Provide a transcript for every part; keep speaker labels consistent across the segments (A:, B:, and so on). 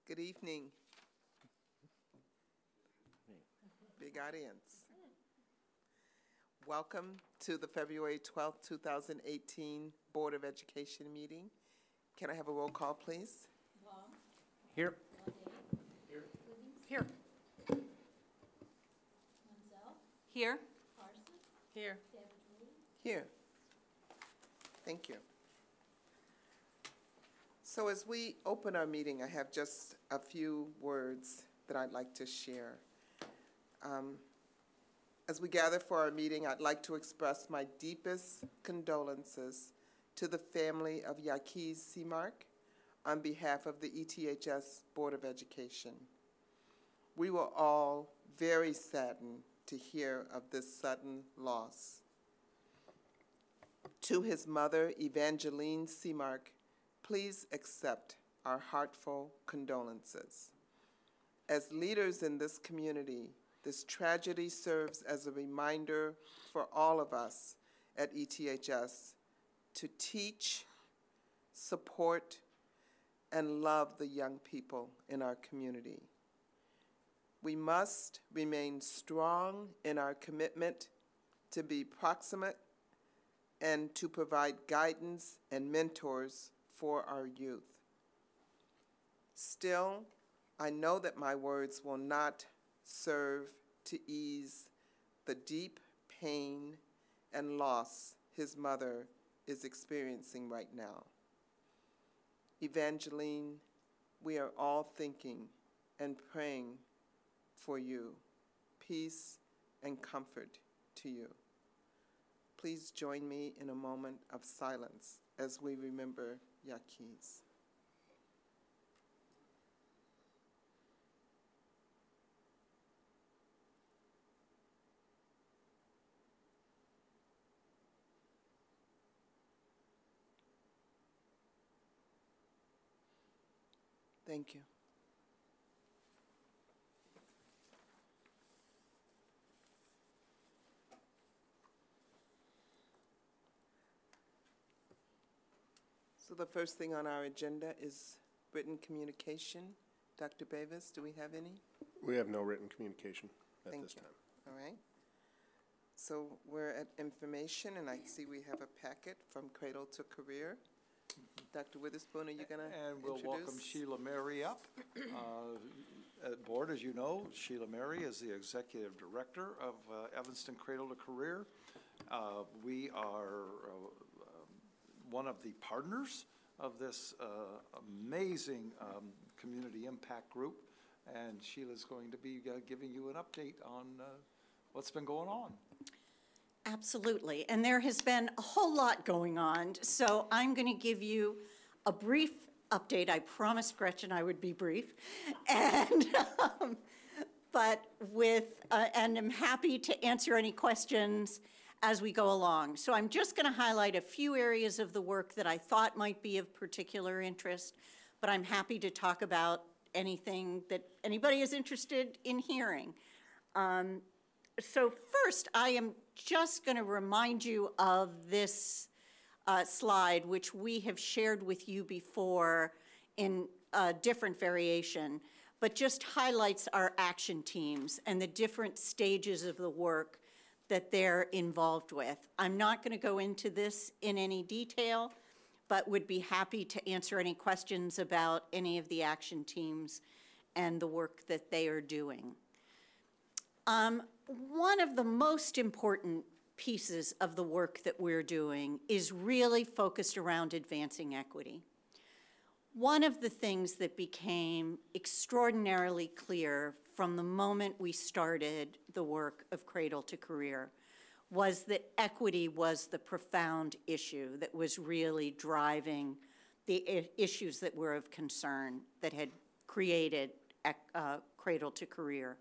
A: Good evening. Big audience. Welcome to the February 12th, 2018 Board of Education meeting. Can I have a roll call, please?
B: Long.
C: Here.
B: Here.
C: Here.
B: Mansell.
D: Here.
B: Carson.
D: Here.
B: Savage.
A: Here. Thank you. So as we open our meeting, I have just a few words that I'd like to share. As we gather for our meeting, I'd like to express my deepest condolences to the family of Yaquiz Seamark on behalf of the ETHS Board of Education. We were all very saddened to hear of this sudden loss. To his mother, Evangeline Seamark, please accept our heartfelt condolences. As leaders in this community, this tragedy serves as a reminder for all of us at ETHS to teach, support, and love the young people in our community. We must remain strong in our commitment to be proximate and to provide guidance and mentors for our youth. Still, I know that my words will not serve to ease the deep pain and loss his mother is experiencing right now. Evangeline, we are all thinking and praying for you. Peace and comfort to you. Please join me in a moment of silence as we remember Yaquiz. Thank you. So the first thing on our agenda is written communication. Dr. Bevis, do we have any?
C: We have no written communication at this time.
A: All right. So we're at information, and I see we have a packet from Cradle to Career. Dr. Witherspoon, are you going to
E: And we'll welcome Sheila Mary up. At board, as you know, Sheila Mary is the Executive Director of Evanston Cradle to Career. We are one of the partners of this amazing community impact group, and Sheila's going to be giving you an update on what's been going on.
D: Absolutely, and there has been a whole lot going on, so I'm going to give you a brief update. I promised Gretchen I would be brief, and and I'm happy to answer any questions as we go along. So I'm just going to highlight a few areas of the work that I thought might be of particular interest, but I'm happy to talk about anything that anybody is interested in hearing. So first, I am just going to remind you of this slide, which we have shared with you before in a different variation, but just highlights our action teams and the different stages of the work that they're involved with. I'm not going to go into this in any detail, but would be happy to answer any questions about any of the action teams and the work that they are doing. One of the most important pieces of the work that we're doing is really focused around advancing equity. One of the things that became extraordinarily clear from the moment we started the work of Cradle to Career was that equity was the profound issue that was really driving the issues that were of concern that had created Cradle to Career.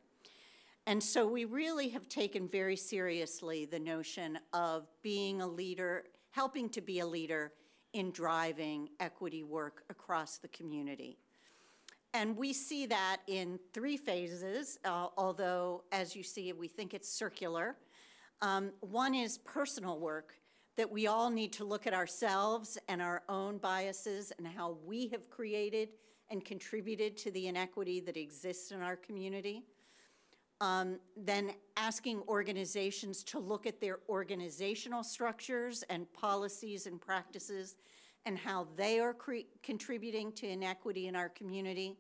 D: And so we really have taken very seriously the notion of being a leader, helping to be a leader in driving equity work across the community. And we see that in three phases, although, as you see, we think it's circular. One is personal work, that we all need to look at ourselves and our own biases and how we have created and contributed to the inequity that exists in our community. Then asking organizations to look at their organizational structures and policies and practices and how they are contributing to inequity in our community.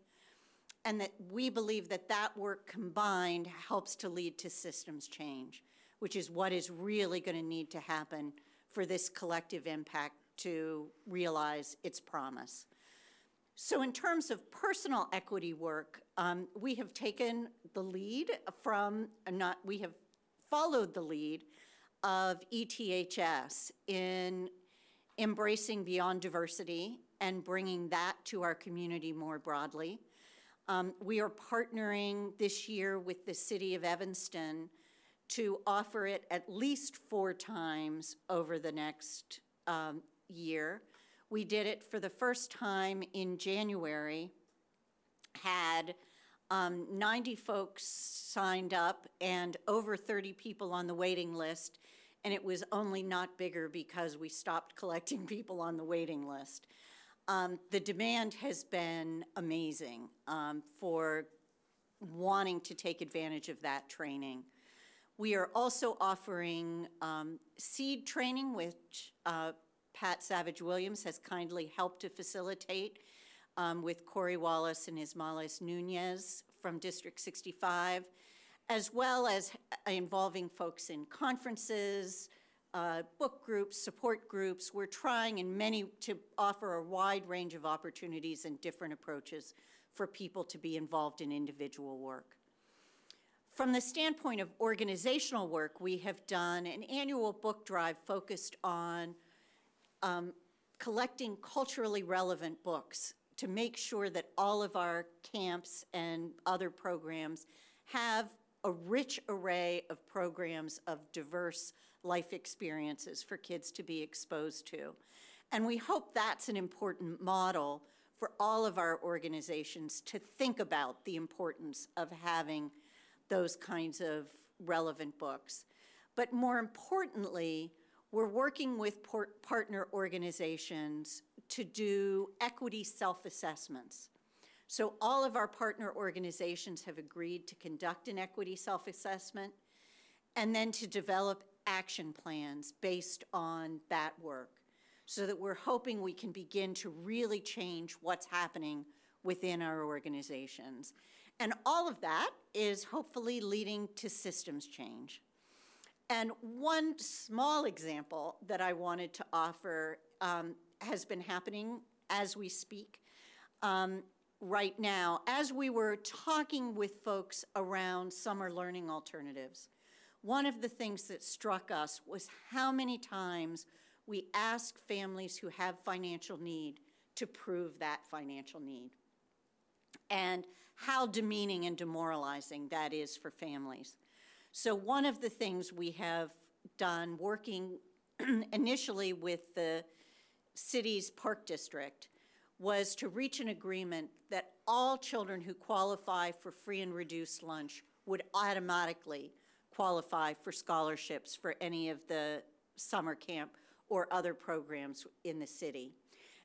D: And that we believe that that work combined helps to lead to systems change, which is what is really going to need to happen for this collective impact to realize its promise. So in terms of personal equity work, we have taken the lead from, we have followed the lead of ETHS in embracing beyond diversity and bringing that to our community more broadly. We are partnering this year with the city of Evanston to offer it at least 4 times over the next year. We did it for the first time in January, had 90 folks signed up and over 30 people on the waiting list, and it was only not bigger because we stopped collecting people on the waiting list. The demand has been amazing for wanting to take advantage of that training. We are also offering seed training, which Pat Savage-Williams has kindly helped to facilitate with Corey Wallace and Ismailis Nunez from District 65, as well as involving folks in conferences, book groups, support groups. We're trying to offer a wide range of opportunities and different approaches for people to be involved in individual work. From the standpoint of organizational work, we have done an annual book drive focused on collecting culturally relevant books to make sure that all of our camps and other programs have a rich array of programs of diverse life experiences for kids to be exposed to. And we hope that's an important model for all of our organizations to think about the importance of having those kinds of relevant books. But more importantly, we're working with partner organizations to do equity self-assessments. So all of our partner organizations have agreed to conduct an equity self-assessment and then to develop action plans based on that work, so that we're hoping we can begin to really change what's happening within our organizations. And all of that is hopefully leading to systems change. And one small example that I wanted to offer has been happening as we speak right now. As we were talking with folks around summer learning alternatives, one of the things that struck us was how many times we ask families who have financial need to prove that financial need, and how demeaning and demoralizing that is for families. So one of the things we have done, working initially with the city's park district, was to reach an agreement that all children who qualify for free and reduced lunch would automatically qualify for scholarships for any of the summer camp or other programs in the city.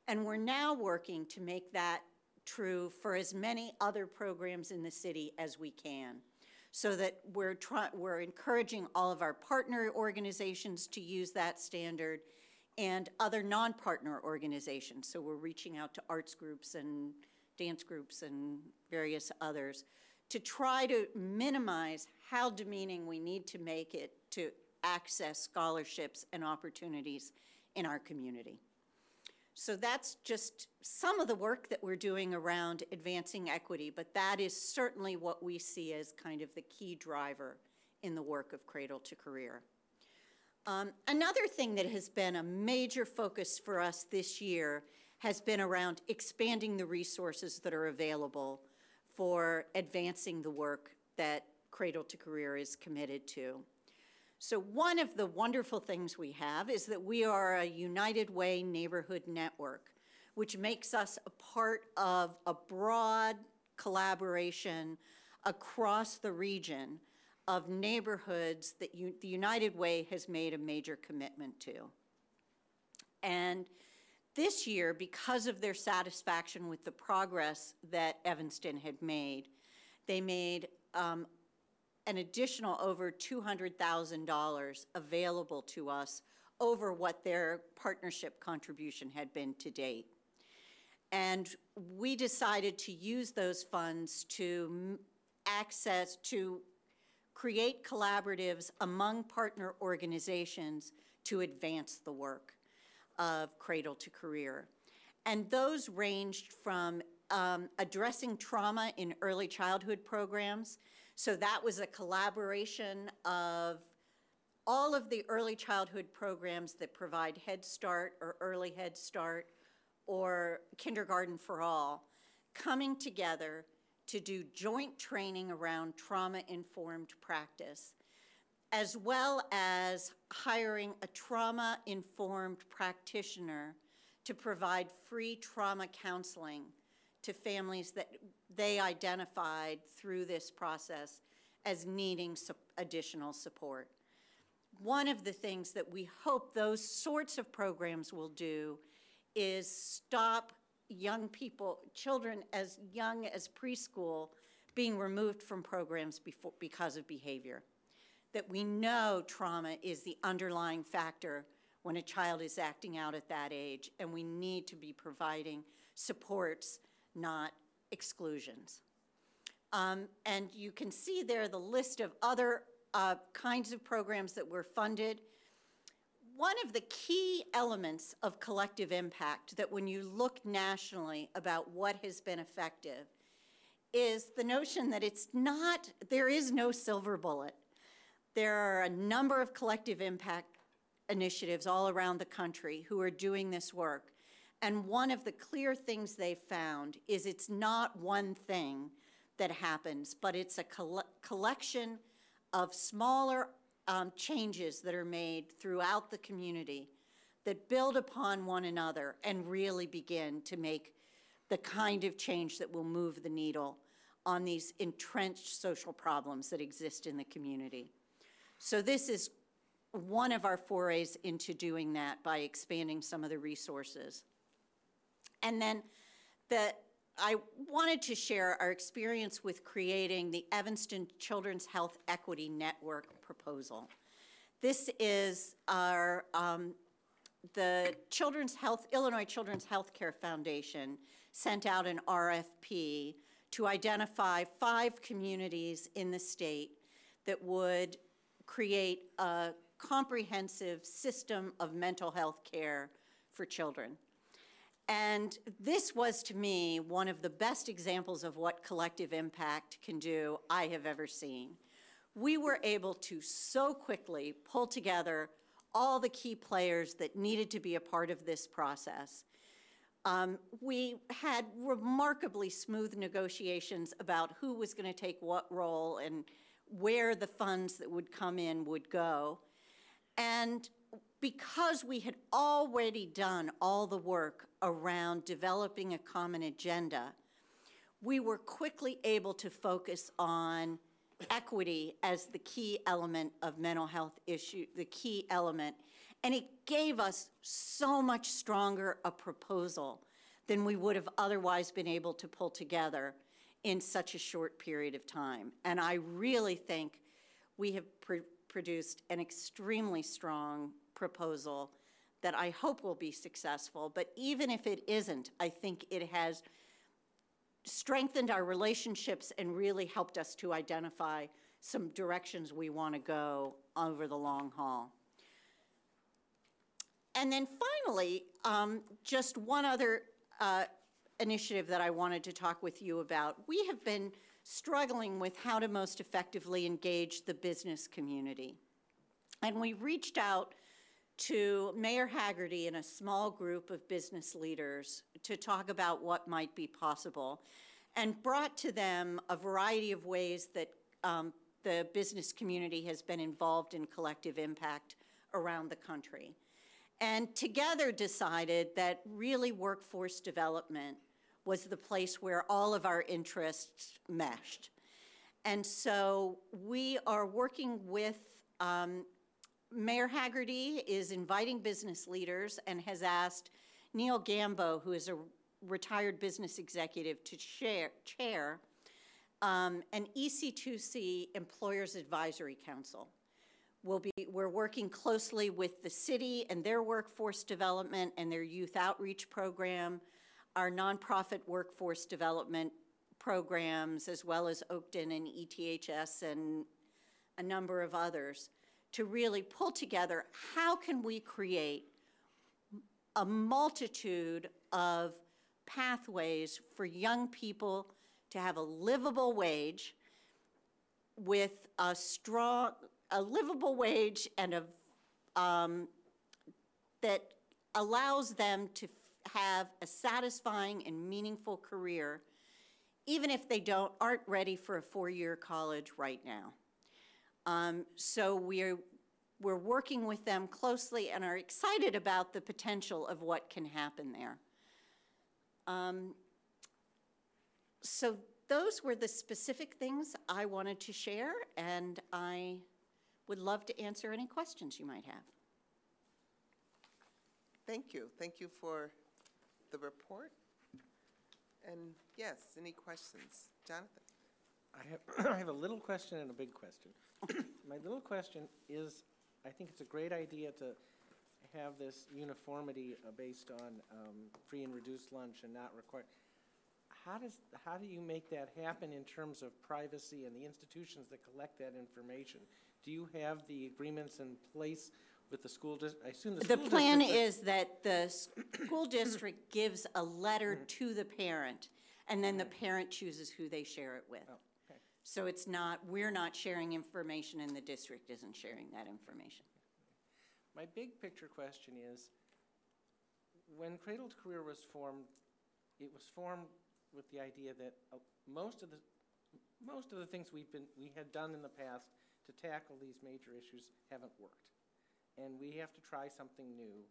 D: And we're now working to make that true for as many other programs in the city as we can, so that we're encouraging all of our partner organizations to use that standard and other non-partner organizations. So we're reaching out to arts groups and dance groups and various others to try to minimize how demeaning we need to make it to access scholarships and opportunities in our community. So that's just some of the work that we're doing around advancing equity, but that is certainly what we see as kind of the key driver in the work of Cradle to Career. Another thing that has been a major focus for us this year has been around expanding the resources that are available for advancing the work that Cradle to Career is committed to. So one of the wonderful things we have is that we are a United Way neighborhood network, which makes us a part of a broad collaboration across the region of neighborhoods that the United Way has made a major commitment to. And This year, because of their satisfaction with the progress that Evanston had made, they made an additional over $200,000 available to us over what their partnership contribution had been to date. And we decided to use those funds to create collaboratives among partner organizations to advance the work of Cradle to Career. And those ranged from addressing trauma in early childhood programs. So that was a collaboration of all of the early childhood programs that provide Head Start or Early Head Start or Kindergarten for All, coming together to do joint training around trauma-informed practice, as well as hiring a trauma-informed practitioner to provide free trauma counseling to families that they identified through this process as needing additional support. One of the things that we hope those sorts of programs will do is stop young people, children as young as preschool, being removed from programs because of behavior. That we know trauma is the underlying factor when a child is acting out at that age, and we need to be providing supports, not exclusions. And you can see there the list of other kinds of programs that were funded. One of the key elements of collective impact that when you look nationally about what has been effective is the notion that there is no silver bullet. There are a number of collective impact initiatives all around the country who are doing this work. And one of the clear things they found is it's not one thing that happens, but it's a collection of smaller changes that are made throughout the community that build upon one another and really begin to make the kind of change that will move the needle on these entrenched social problems that exist in the community. So this is one of our forays into doing that by expanding some of the resources. And then I wanted to share our experience with creating the Evanston Children's Health Equity Network proposal. This is our, the Illinois Children's Healthcare Foundation sent out an RFP to identify 5 communities in the state that would create a comprehensive system of mental health care for children. And this was, to me, one of the best examples of what collective impact can do I have ever seen. We were able to so quickly pull together all the key players that needed to be a part of this process. We had remarkably smooth negotiations about who was going to take what role and where the funds that would come in would go. And because we had already done all the work around developing a common agenda, we were quickly able to focus on equity as the key element of mental health issue, the key element. And it gave us so much stronger a proposal than we would have otherwise been able to pull together in such a short period of time. And I really think we have produced an extremely strong proposal that I hope will be successful. But even if it isn't, I think it has strengthened our relationships and really helped us to identify some directions we want to go over the long haul. And then finally, just one other initiative that I wanted to talk with you about. We have been struggling with how to most effectively engage the business community. And we reached out to Mayor Haggerty and a small group of business leaders to talk about what might be possible, and brought to them a variety of ways that the business community has been involved in collective impact around the country. And together decided that really workforce development was the place where all of our interests meshed. And so we are working with Mayor Haggerty is inviting business leaders and has asked Neil Gambo, who is a retired business executive, to chair an EC2C Employers Advisory Council. We're working closely with the city and their workforce development and their youth outreach program, our nonprofit workforce development programs, as well as Oakton and ETHS and a number of others, to really pull together how can we create a multitude of pathways for young people to have a livable wage with a livable wage and that allows them to have a satisfying and meaningful career, even if they aren't ready for a 4-year college right now. So we're working with them closely and are excited about the potential of what can happen there. So those were the specific things I wanted to share, and I would love to answer any questions you might have.
A: Thank you. Thank you for the report. And yes, any questions? Jonathan?
F: I have a little question and a big question. My little question is, I think it's a great idea to have this uniformity based on free and reduced lunch and not required. How do you make that happen in terms of privacy and the institutions that collect that information? Do you have the agreements in place with the school district? I assume the school
D: plan
F: district
D: is that the school district gives a letter to the parent, and then the parent chooses who they share it with.
F: Oh, okay.
D: So it's not, we're not sharing information and the district isn't sharing that information.
F: My big picture question is, when Cradle to Career was formed, it was formed with the idea that most of the things we had done in the past to tackle these major issues haven't worked. And we have to try something new.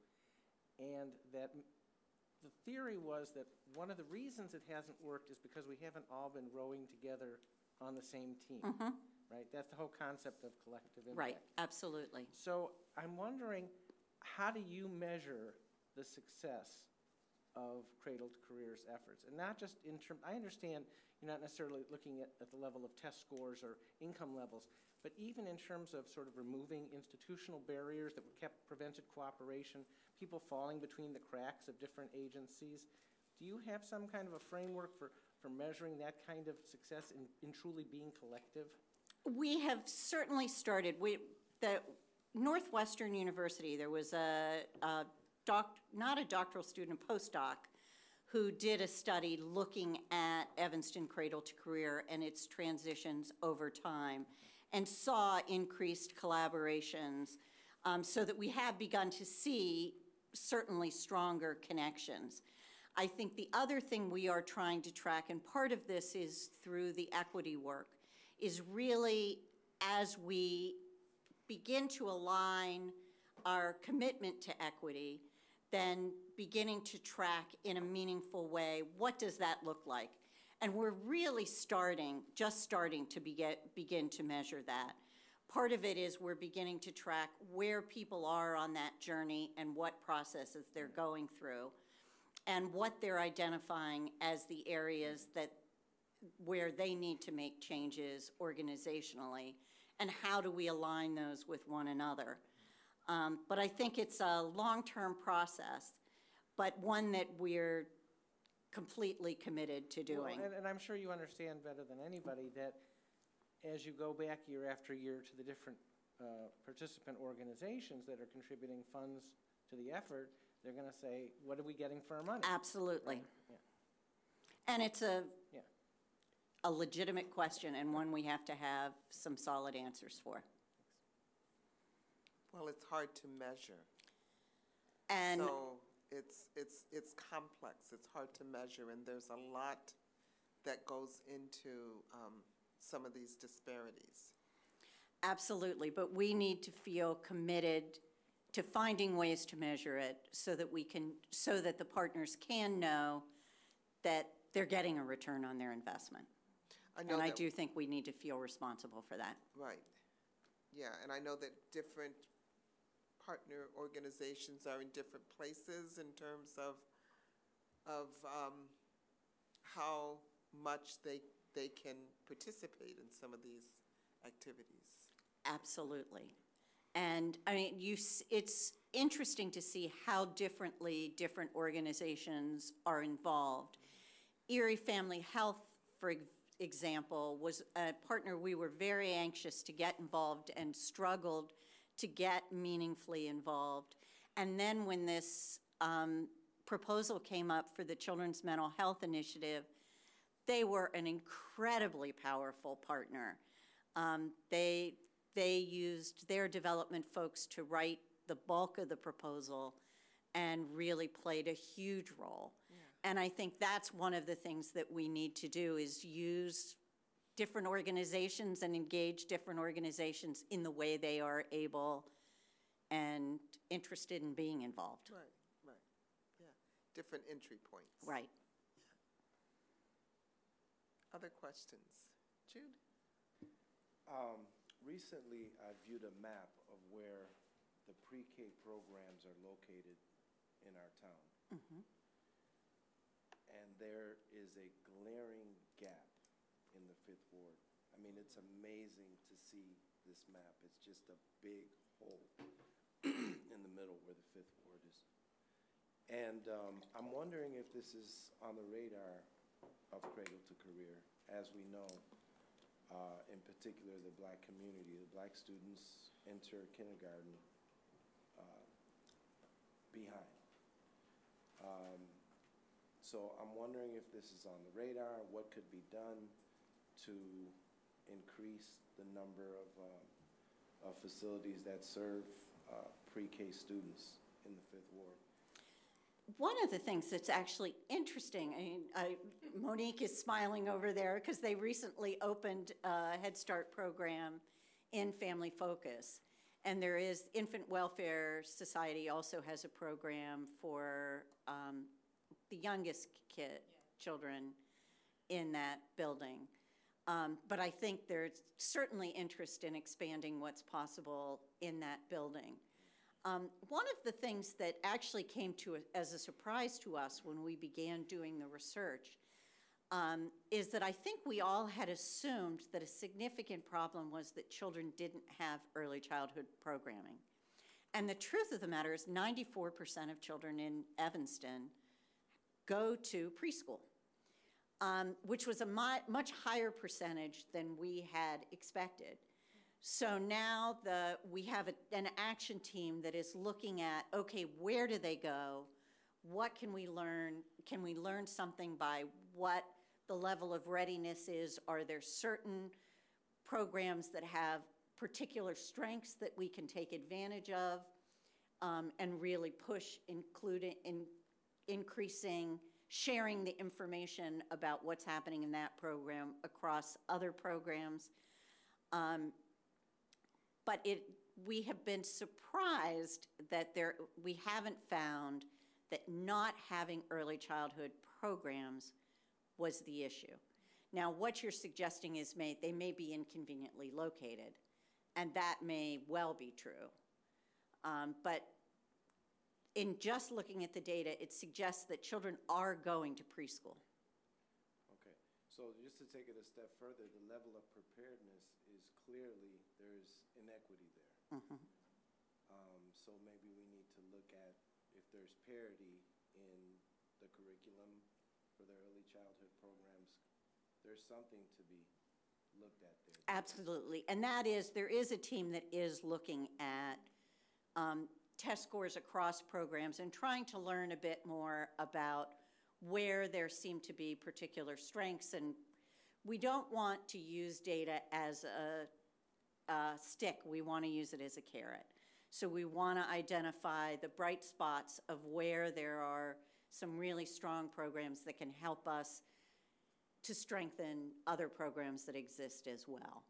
F: And that the theory was that one of the reasons it hasn't worked is because we haven't all been rowing together on the same team. Right? That's the whole concept of collective impact.
D: Right, absolutely.
F: So I'm wondering, how do you measure the success of Cradle to Career's efforts? And not just in terms, I understand you're not necessarily looking at the level of test scores or income levels, but even in terms of sort of removing institutional barriers that prevented cooperation, people falling between the cracks of different agencies. Do you have some kind of a framework for measuring that kind of success in truly being collective?
D: We have certainly started. The Northwestern University, there was not a doctoral student, a postdoc, who did a study looking at Evanston Cradle to Career and its transitions over time and saw increased collaborations, so that we have begun to see certainly stronger connections. I think the other thing we are trying to track, and part of this is through the equity work, is really as we begin to align our commitment to equity, then beginning to track in a meaningful way, what does that look like? And we're really just starting to begin to measure that. Part of it is we're beginning to track where people are on that journey and what processes they're going through and what they're identifying as the areas where they need to make changes organizationally, and how do we align those with one another. But I think it's a long-term process, but one that we're completely committed to doing.
F: Well, and I'm sure you understand better than anybody that as you go back year after year to the different participant organizations that are contributing funds to the effort, they're going to say, what are we getting for our money?
D: Absolutely.
F: Right? Yeah.
D: And it's a legitimate question, and one we have to have some solid answers for.
A: Well, it's hard to measure.
D: And
A: so it's complex. It's hard to measure, and there's a lot that goes into some of these disparities.
D: absolutely, but we need to feel committed to finding ways to measure it so that the partners can know that they're getting a return on their investment. I do think we need to feel responsible for that.
A: Right. Yeah, and I know that different partner organizations are in different places in terms of of how much they can participate in some of these activities.
D: Absolutely. And I mean, it's interesting to see how differently different organizations are involved. Erie Family Health, for example, was a partner we were very anxious to get involved and struggled to get meaningfully involved. And then when this proposal came up for the Children's Mental Health Initiative, they were an incredibly powerful partner. They used their development folks to write the bulk of the proposal and really played a huge role. Yeah. And I think that's one of the things that we need to do is use different organizations and engage different organizations in the way they are able and interested in being involved.
A: Right, right, yeah. Different entry points.
D: Right.
A: Yeah. Other questions? Jude?
G: Recently, I viewed a map of where the pre-K programs are located in our town.
D: Mm-hmm.
G: And there is a glaring gap in the 5th Ward. I mean, it's amazing to see this map. It's just a big hole in the middle where the 5th Ward is. And I'm wondering if this is on the radar of Cradle to Career. As we know, in particular, the Black community, the Black students enter kindergarten behind. So I'm wondering if this is on the radar, what could be done to increase the number of facilities that serve pre-K students in the 5th Ward.
D: One of the things that's actually interesting, I mean, Monique is smiling over there because they recently opened a Head Start program in Family Focus. And there is Infant Welfare Society also has a program for the youngest children in that building. But I think there's certainly interest in expanding what's possible in that building. One of the things that actually came to as a surprise to us when we began doing the research is that I think we all had assumed that a significant problem was that children didn't have early childhood programming. And the truth of the matter is 94% of children in Evanston go to preschool, which was a much higher percentage than we had expected. So now we have an action team that is looking at, okay, where do they go? What can we learn? Can we learn something by what the level of readiness is? Are there certain programs that have particular strengths that we can take advantage of and really push, including increasing, sharing the information about what's happening in that program across other programs? But we have been surprised that we haven't found that not having early childhood programs was the issue. Now, what you're suggesting is they may be inconveniently located, and that may well be true. But in just looking at the data, it suggests that children are going to preschool.
G: Okay, so just to take it a step further, the level of preparedness is clearly, there's inequity there.
D: Mm-hmm.
G: So maybe we need to look at if there's parity in the curriculum for the early childhood programs. There's something to be looked at there.
D: Absolutely, and there is a team that is looking at test scores across programs and trying to learn a bit more about where there seem to be particular strengths. And we don't want to use data as a stick. We want to use it as a carrot. So we want to identify the bright spots of where there are some really strong programs that can help us to strengthen other programs that exist as well.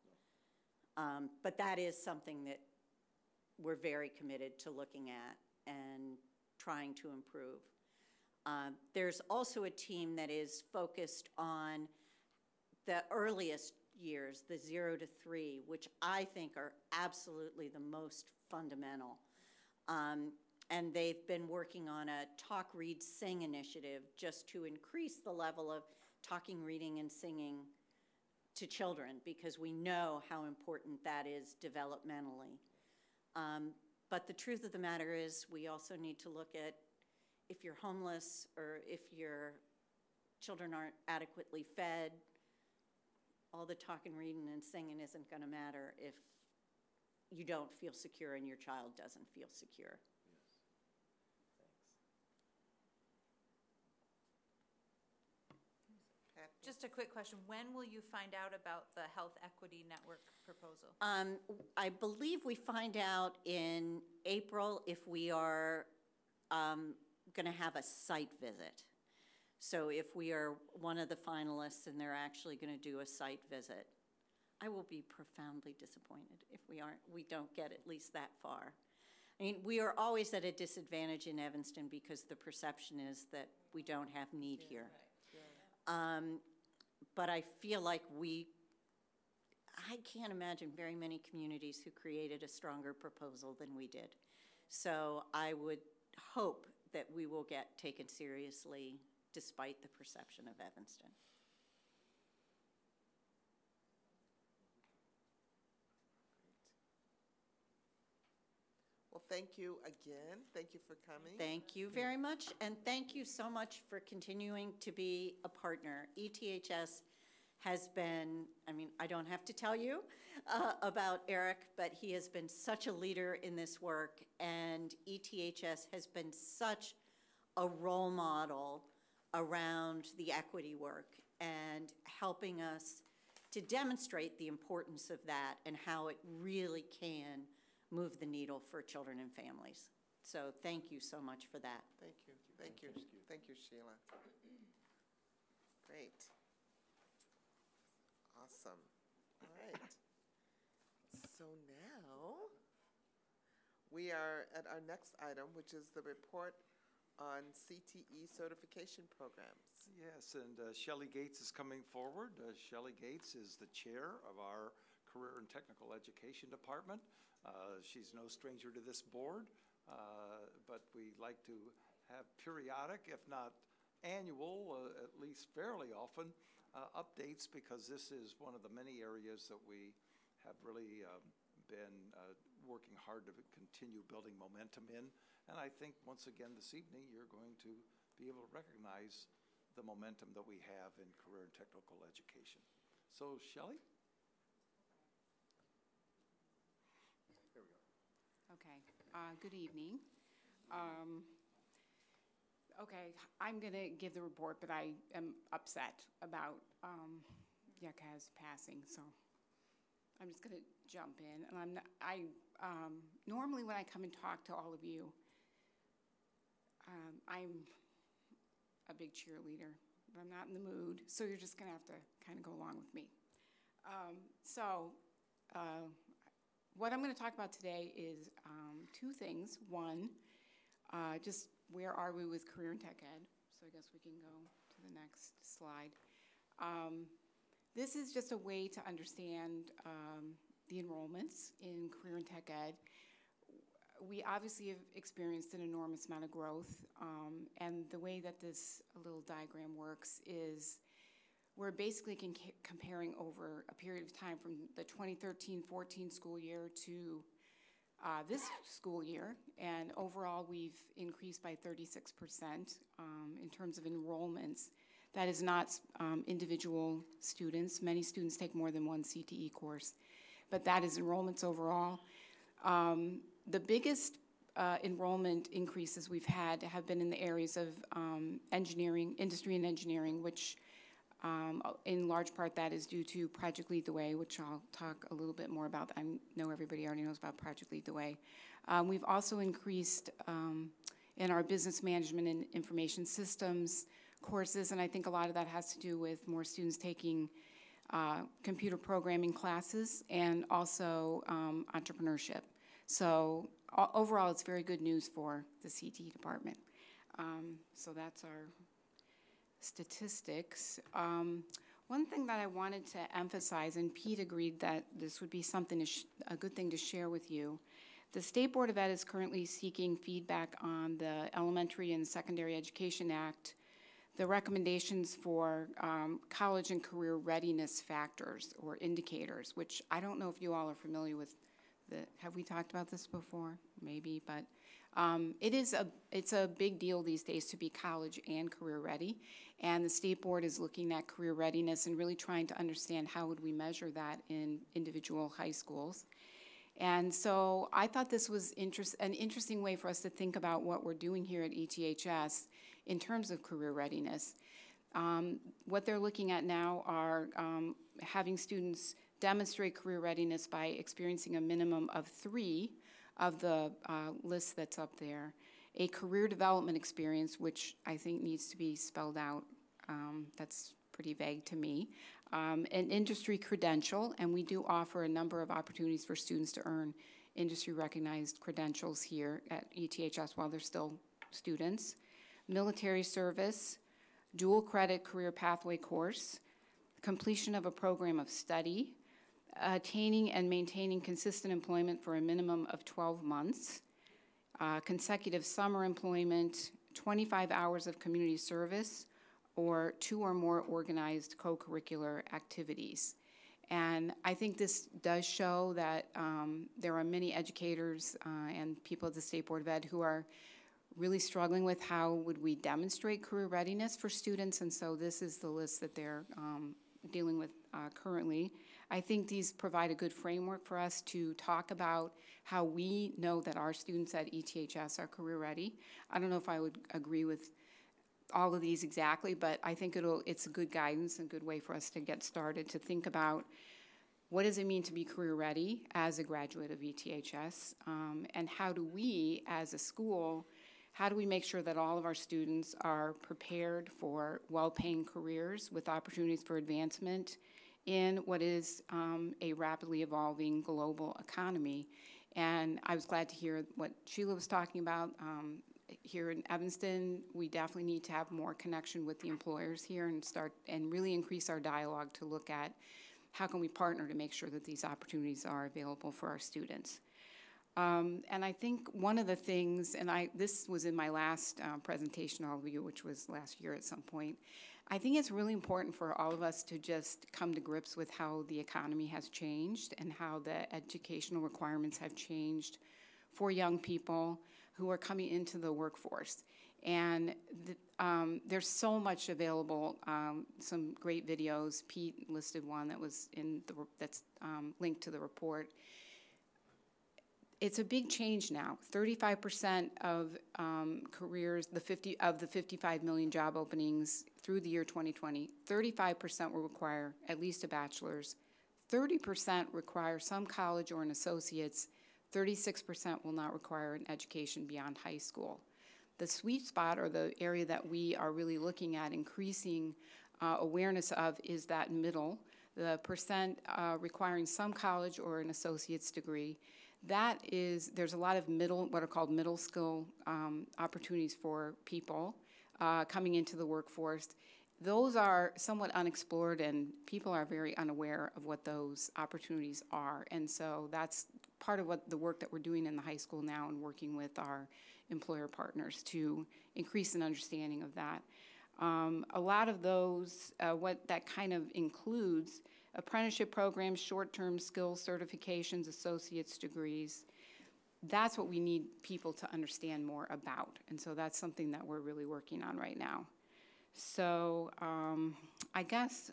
D: But that is something that we're very committed to looking at and trying to improve. There's also a team that is focused on the earliest years, the 0 to 3, which I think are absolutely the most fundamental. and they've been working on a talk, read, sing initiative just to increase the level of talking, reading, and singing to children, because we know how important that is developmentally. But the truth of the matter is, we also need to look at if you're homeless or if your children aren't adequately fed, all the talking, reading, and singing isn't going to matter if you don't feel secure and your child doesn't feel secure.
B: Just a quick question. When will you find out about the Health Equity Network proposal?
D: I believe we find out in April if we are going to have a site visit. So if we are one of the finalists and they're actually going to do a site visit, I will be profoundly disappointed if we don't get at least that far. I mean, we are always at a disadvantage in Evanston because the perception is that we don't have need here. But I feel like I can't imagine very many communities who created a stronger proposal than we did. So I would hope that we will get taken seriously despite the perception of Evanston.
A: Well, thank you again. Thank you for coming.
D: Thank you very much, and thank you so much for continuing to be a partner. ETHS has been, I mean, I don't have to tell you about Eric, but he has been such a leader in this work, and ETHS has been such a role model around the equity work and helping us to demonstrate the importance of that and how it really can move the needle for children and families. So thank you so much for that.
A: Thank you. Thank you. Thank you, Sheila. Great. Awesome. All right. So now we are at our next item, which is the report on CTE certification programs.
E: Yes, and Shelley Gates is coming forward. Shelley Gates is the chair of our Career and Technical Education Department. She's no stranger to this board, but we like to have periodic, if not annual, at least fairly often, updates, because this is one of the many areas that we have really been working hard to continue building momentum in. And I think once again this evening you're going to be able to recognize the momentum that we have in career and technical education. So, Shelley?
C: There we go.
H: Okay, good evening. Okay, I'm going to give the report, but I am upset about Yakaz passing, so I'm just going to jump in. And normally when I come and talk to all of you, I'm a big cheerleader, but I'm not in the mood, so you're just going to have to kind of go along with me. What I'm going to talk about today is two things. One, just where are we with career and tech ed? So I guess we can go to the next slide. This is just a way to understand the enrollments in career and tech ed. We obviously have experienced an enormous amount of growth, and the way that this little diagram works is we're basically comparing over a period of time from the 2013-14 school year to this school year, and overall we've increased by 36% in terms of enrollments. That is not individual students. Many students take more than one CTE course, but that is enrollments overall. The biggest enrollment increases we've had have been in the areas of engineering, industry and engineering, which in large part that is due to Project Lead the Way, which I'll talk a little bit more about. I know everybody already knows about Project Lead the Way. We've also increased in our business management and information systems courses, and I think a lot of that has to do with more students taking computer programming classes and also entrepreneurship. So overall, it's very good news for the CTE department. So that's our statistics. One thing that I wanted to emphasize, and Pete agreed that this would be something, a good thing to share with you, The State Board of Ed is currently seeking feedback on the Elementary and Secondary Education Act, the recommendations for college and career readiness factors or indicators, which I don't know if you all are familiar with. Have we talked about this before? Maybe, but it's a big deal these days to be college and career ready, and the State Board is looking at career readiness and really trying to understand how would we measure that in individual high schools. And so I thought this was an interesting way for us to think about what we're doing here at ETHS in terms of career readiness. What they're looking at now are having students demonstrate career readiness by experiencing a minimum of 3 of the list that's up there. A career development experience, which I think needs to be spelled out. That's pretty vague to me. An industry credential, and we do offer a number of opportunities for students to earn industry recognized credentials here at ETHS while they're still students. Military service, dual credit career pathway course, completion of a program of study, attaining and maintaining consistent employment for a minimum of 12 months, consecutive summer employment, 25 hours of community service, or 2 or more organized co-curricular activities. And I think this does show that there are many educators and people at the State Board of Ed who are really struggling with how would we demonstrate career readiness for students, and so this is the list that they're dealing with currently. I think these provide a good framework for us to talk about how we know that our students at ETHS are career ready. I don't know if I would agree with all of these exactly, but I think it's a good guidance and good way for us to get started to think about what does it mean to be career ready as a graduate of ETHS, and how do we as a school, how do we make sure that all of our students are prepared for well-paying careers with opportunities for advancement in what is a rapidly evolving global economy. And I was glad to hear what Sheila was talking about. Here in Evanston, we definitely need to have more connection with the employers here and really increase our dialogue to look at how can we partner to make sure that these opportunities are available for our students. And I think one of the things, and this was in my last presentation I'll review, which was last year at some point, I think it's really important for all of us to just come to grips with how the economy has changed and how the educational requirements have changed for young people who are coming into the workforce. And there's so much available, some great videos. Pete listed one that was that's linked to the report. It's a big change now. 35% of careers, of the 55 million job openings through the year 2020, 35% will require at least a bachelor's, 30% require some college or an associate's, 36% will not require an education beyond high school. The sweet spot, or the area that we are really looking at increasing awareness of, is that middle, the percent requiring some college or an associate's degree. There's a lot of what are called middle skill opportunities for people coming into the workforce. Those are somewhat unexplored, and people are very unaware of what those opportunities are. And so that's part of the work that we're doing in the high school now, and working with our employer partners to increase an understanding of that. A lot of those, what that kind of includes, apprenticeship programs, short-term skills certifications, associate's degrees. That's what we need people to understand more about. And so that's something that we're really working on right now. So I guess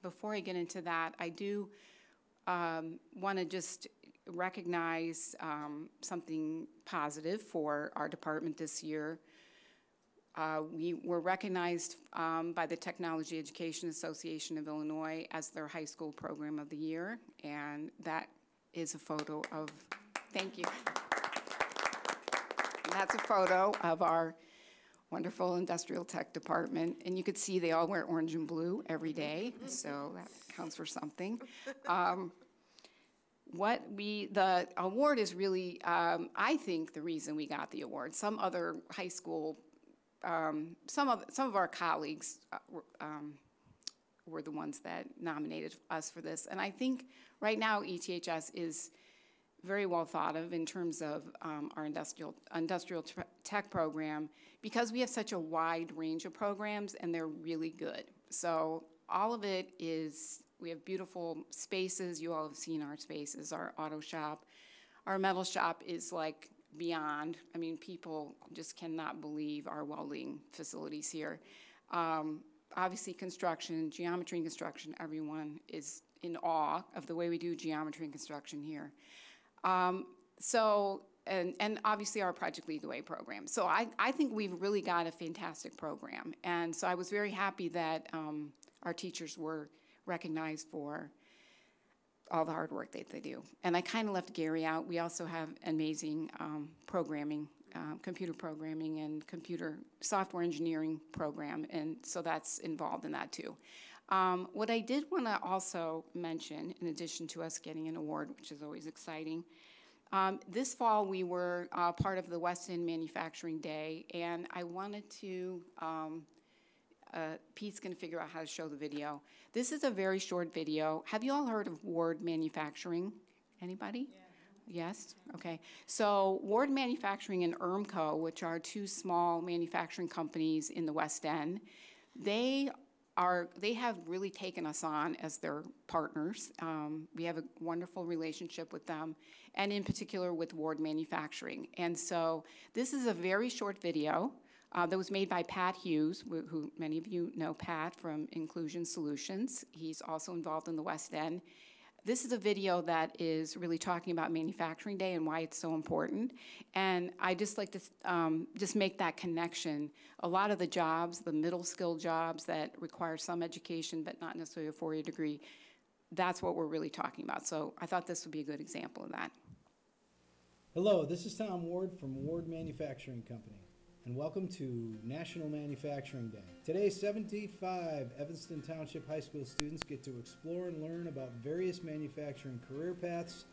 H: before I get into that, I do want to just recognize something positive for our department this year. We were recognized by the Technology Education Association of Illinois as their high school program of the year, and that is a photo of, thank you. And that's a photo of our wonderful industrial tech department, and you could see they all wear orange and blue every day, so that counts for something. The award is really, I think, the reason we got the award. Some other high school, some of our colleagues were the ones that nominated us for this, and I think right now ETHS is very well thought of in terms of our industrial tech program, because we have such a wide range of programs and they're really good. So all of it is, we have beautiful spaces. You all have seen our spaces, our auto shop. Our metal shop is like beyond. I mean, people just cannot believe our welding facilities here. Obviously construction, geometry and construction, everyone is in awe of the way we do geometry and construction here. And obviously our Project Lead the Way program. So I think we've really got a fantastic program. And so I was very happy that our teachers were recognized for all the hard work that they do. And I kind of left Gary out. We also have amazing programming, computer programming and computer software engineering program, and so that's involved in that too. What I did want to also mention, in addition to us getting an award, which is always exciting, this fall we were part of the West End Manufacturing Day, and I wanted to, Pete's going to figure out how to show the video. This is a very short video. Have you all heard of Ward Manufacturing? Anybody? Yeah. Yes? Okay. So Ward Manufacturing and ERMCO, which are two small manufacturing companies in the West End, they have really taken us on as their partners. We have a wonderful relationship with them, and in particular with Ward Manufacturing. And so this is a very short video that was made by Pat Hughes, who many of you know Pat from Inclusion Solutions. He's also involved in the West End. This is a video that is really talking about Manufacturing Day and why it's so important. And I just like to just make that connection. A lot of the jobs, the middle skill jobs that require some education but not necessarily a four-year degree, that's what we're really talking about. So I thought this would be a good example of that.
I: Hello, this is Tom Ward from Ward Manufacturing Company, and welcome to National Manufacturing Day. Today, 75 Evanston Township High School students get to explore and learn about various manufacturing career paths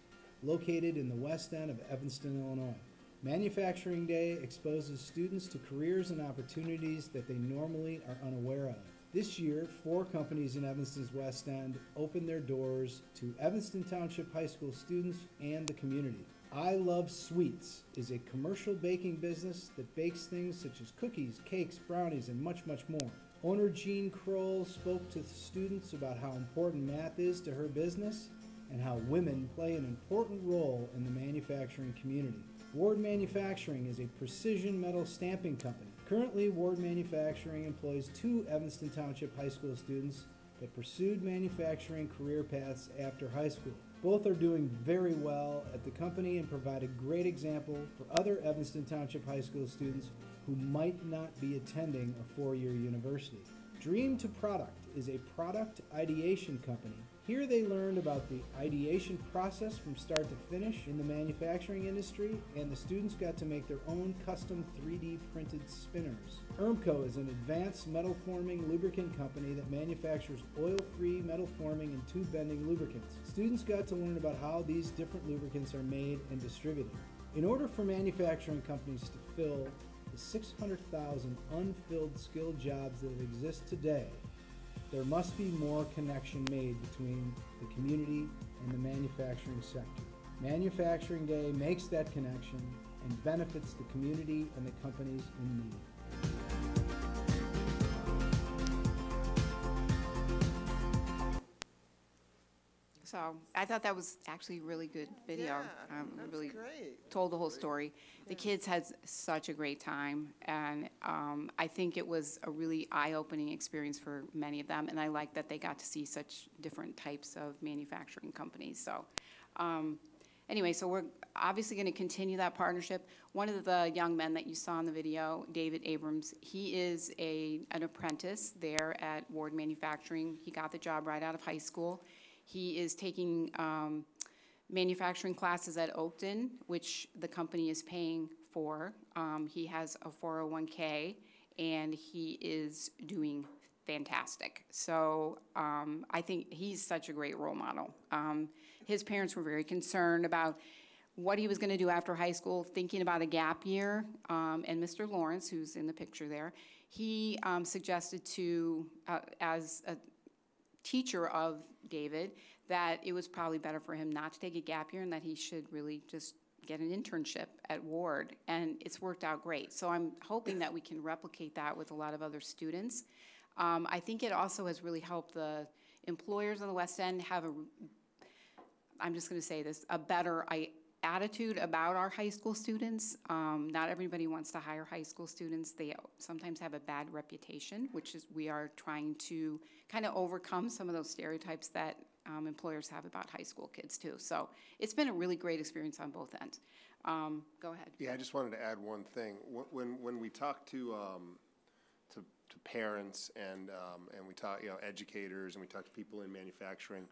I: located in the West End of Evanston, Illinois. Manufacturing Day exposes students to careers and opportunities that they normally are unaware of. This year, 4 companies in Evanston's West End opened their doors to Evanston Township High School students and the community. I Love Sweets is a commercial baking business that bakes things such as cookies, cakes, brownies, and much, much more. Owner Jean Kroll spoke to the students about how important math is to her business and how women play an important role in the manufacturing community. Ward Manufacturing is a precision metal stamping company. Currently, Ward Manufacturing employs 2 Evanston Township High School students that pursued manufacturing career paths after high school. Both are doing very well at the company and provide a great example for other Evanston Township High School students who might not be attending a 4-year university. Dream to Product is a product ideation company. Here they learned about the ideation process from start to finish in the manufacturing industry, and the students got to make their own custom 3D printed spinners. ERMCO is an advanced metal forming lubricant company that manufactures oil-free metal forming and tube bending lubricants. Students got to learn about how these different lubricants are made and distributed. In order for manufacturing companies to fill the 600,000 unfilled skilled jobs that exist today, there must be more connection made between the community and the manufacturing sector. Manufacturing Day makes that connection and benefits the community and the companies in need.
H: So I thought that was actually a really good video.
A: Yeah, that's
H: really
A: great.
H: told the whole story. The kids had such a great time, and I think it was a really eye-opening experience for many of them, and I like that they got to see such different types of manufacturing companies. So anyway, so we're obviously going to continue that partnership. One of the young men that you saw in the video, David Abrams, he is an apprentice there at Ward Manufacturing. He got the job right out of high school. He is taking manufacturing classes at Oakton, which the company is paying for. He has a 401k, and he is doing fantastic. So I think he's such a great role model. His parents were very concerned about what he was going to do after high school, thinking about a gap year. And Mr. Lawrence, who's in the picture there, he suggested to, as a teacher of David, that it was probably better for him not to take a gap year and that he should really just get an internship at Ward, and it's worked out great. So I'm hoping that we can replicate that with a lot of other students. I think it also has really helped the employers on the West End have I'm just going to say this, a better attitude about our high school students. Not everybody wants to hire high school students. They sometimes have a bad reputation, which is we are trying to kind of overcome some of those stereotypes that employers have about high school kids too. So it's been a really great experience on both ends. Go ahead.
C: Yeah, I just wanted to add one thing. When we talk to parents and we talk, educators, and we talk to people in manufacturing,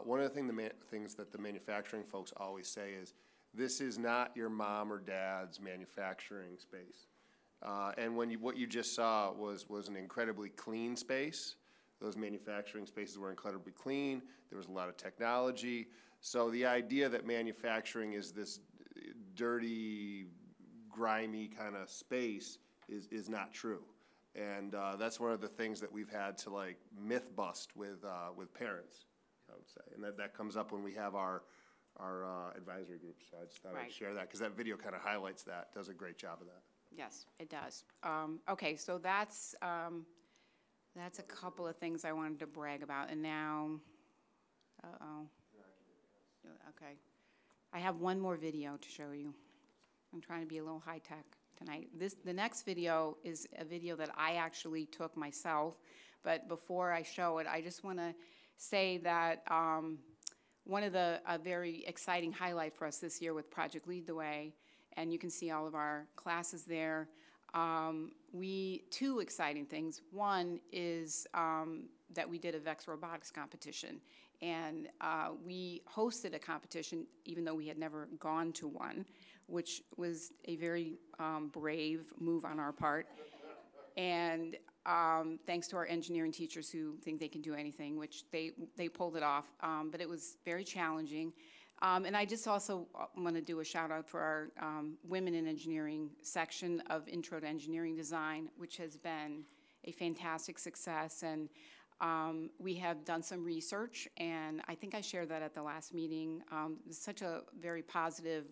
C: one of the things that the manufacturing folks always say is, this is not your mom or dad's manufacturing space. And what you just saw was an incredibly clean space. Those manufacturing spaces were incredibly clean. There was a lot of technology. So the idea that manufacturing is this dirty, grimy kind of space is not true. And that's one of the things that we've had to like myth bust with parents, I would say. And that comes up when we have our advisory groups. So I just thought I'd share that because that video kind of highlights that, does a great job of that.
H: Yes, it does. Okay, so that's a couple of things I wanted to brag about. And now, okay. I have one more video to show you. I'm trying to be a little high tech tonight. The next video is a video that I actually took myself, but before I show it, I just want to say that one of the very exciting highlight for us this year with Project Lead the Way, and you can see all of our classes there. Two exciting things. One is that we did a VEX robotics competition, and we hosted a competition even though we had never gone to one, which was a very brave move on our part. And thanks to our engineering teachers who think they can do anything, which they pulled it off, but it was very challenging. And I just also want to do a shout out for our Women in Engineering section of Intro to Engineering Design, which has been a fantastic success. And we have done some research, and I think I shared that at the last meeting. It's such a very positive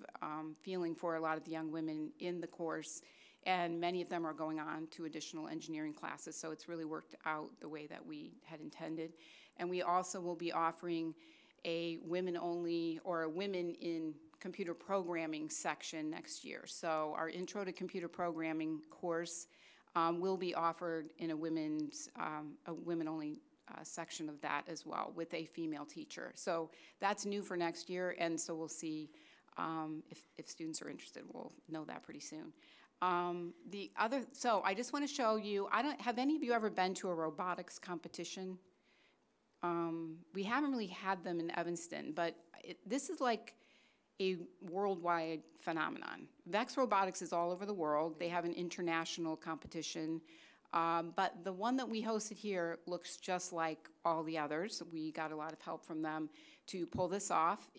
H: feeling for a lot of the young women in the course, and many of them are going on to additional engineering classes, so it's really worked out the way that we had intended. And we also will be offering a women-only or a women in computer programming section next year. So our Intro to Computer Programming course will be offered in a women-only section of that as well with a female teacher. So that's new for next year, and so we'll see if students are interested. We'll know that pretty soon. So I just want to show you, have any of you ever been to a robotics competition? We haven't really had them in Evanston, but this is like a worldwide phenomenon. VEX Robotics is all over the world. They have an international competition, but the one that we hosted here looks just like all the others. We got a lot of help from them to pull this off.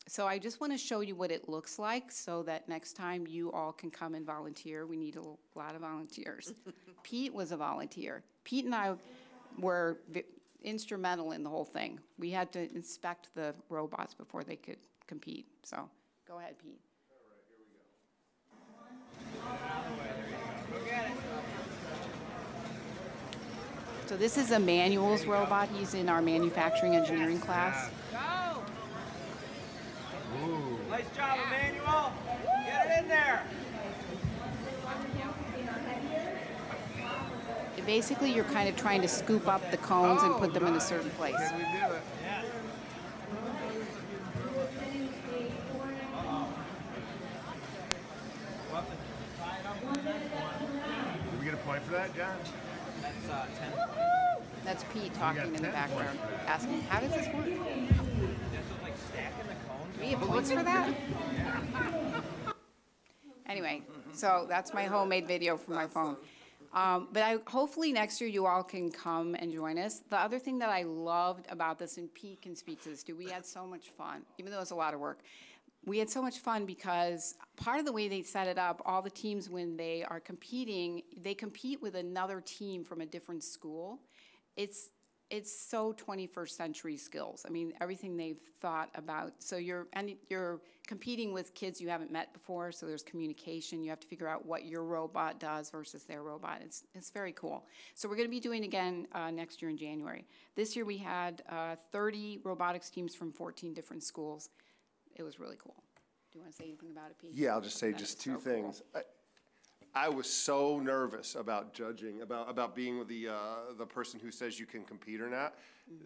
H: So I just want to show you what it looks like so that next time you all can come and volunteer. We need a lot of volunteers. Pete was a volunteer. Pete and I were instrumental in the whole thing. We had to inspect the robots before they could compete. So go ahead, Pete.
C: All right, here we go. Go get it.
H: So this is a manuals robot. He's in our manufacturing engineering class.
C: Go! Ooh. Nice job, Emmanuel. Get it in there.
H: Basically, you're kind of trying to scoop up the cones and put them in a certain place.
C: Can we do it? Yeah. Did we get a point for that, John? That's 10.
H: That's Pete talking in the background, asking, how does this work?
C: Like stacking the cones.
H: Do we have points for that? Anyway, so that's my homemade video from my phone. But hopefully next year you all can come and join us. The other thing that I loved about this, and Pete can speak to this too, we had so much fun, even though it's a lot of work. We had so much fun because part of the way they set it up, all the teams when they are competing, they compete with another team from a different school. It's it's so 21st century skills. I mean, everything they've thought about. So you're competing with kids you haven't met before, so there's communication. You have to figure out what your robot does versus their robot. It's very cool. So we're going to be doing again next year in January. This year we had 30 robotics teams from 14 different schools. It was really cool. Do you want to say anything about it, Pete?
C: Yeah, I'll just say just two things.
H: Cool.
C: I was so nervous about judging, about being the person who says you can compete or not,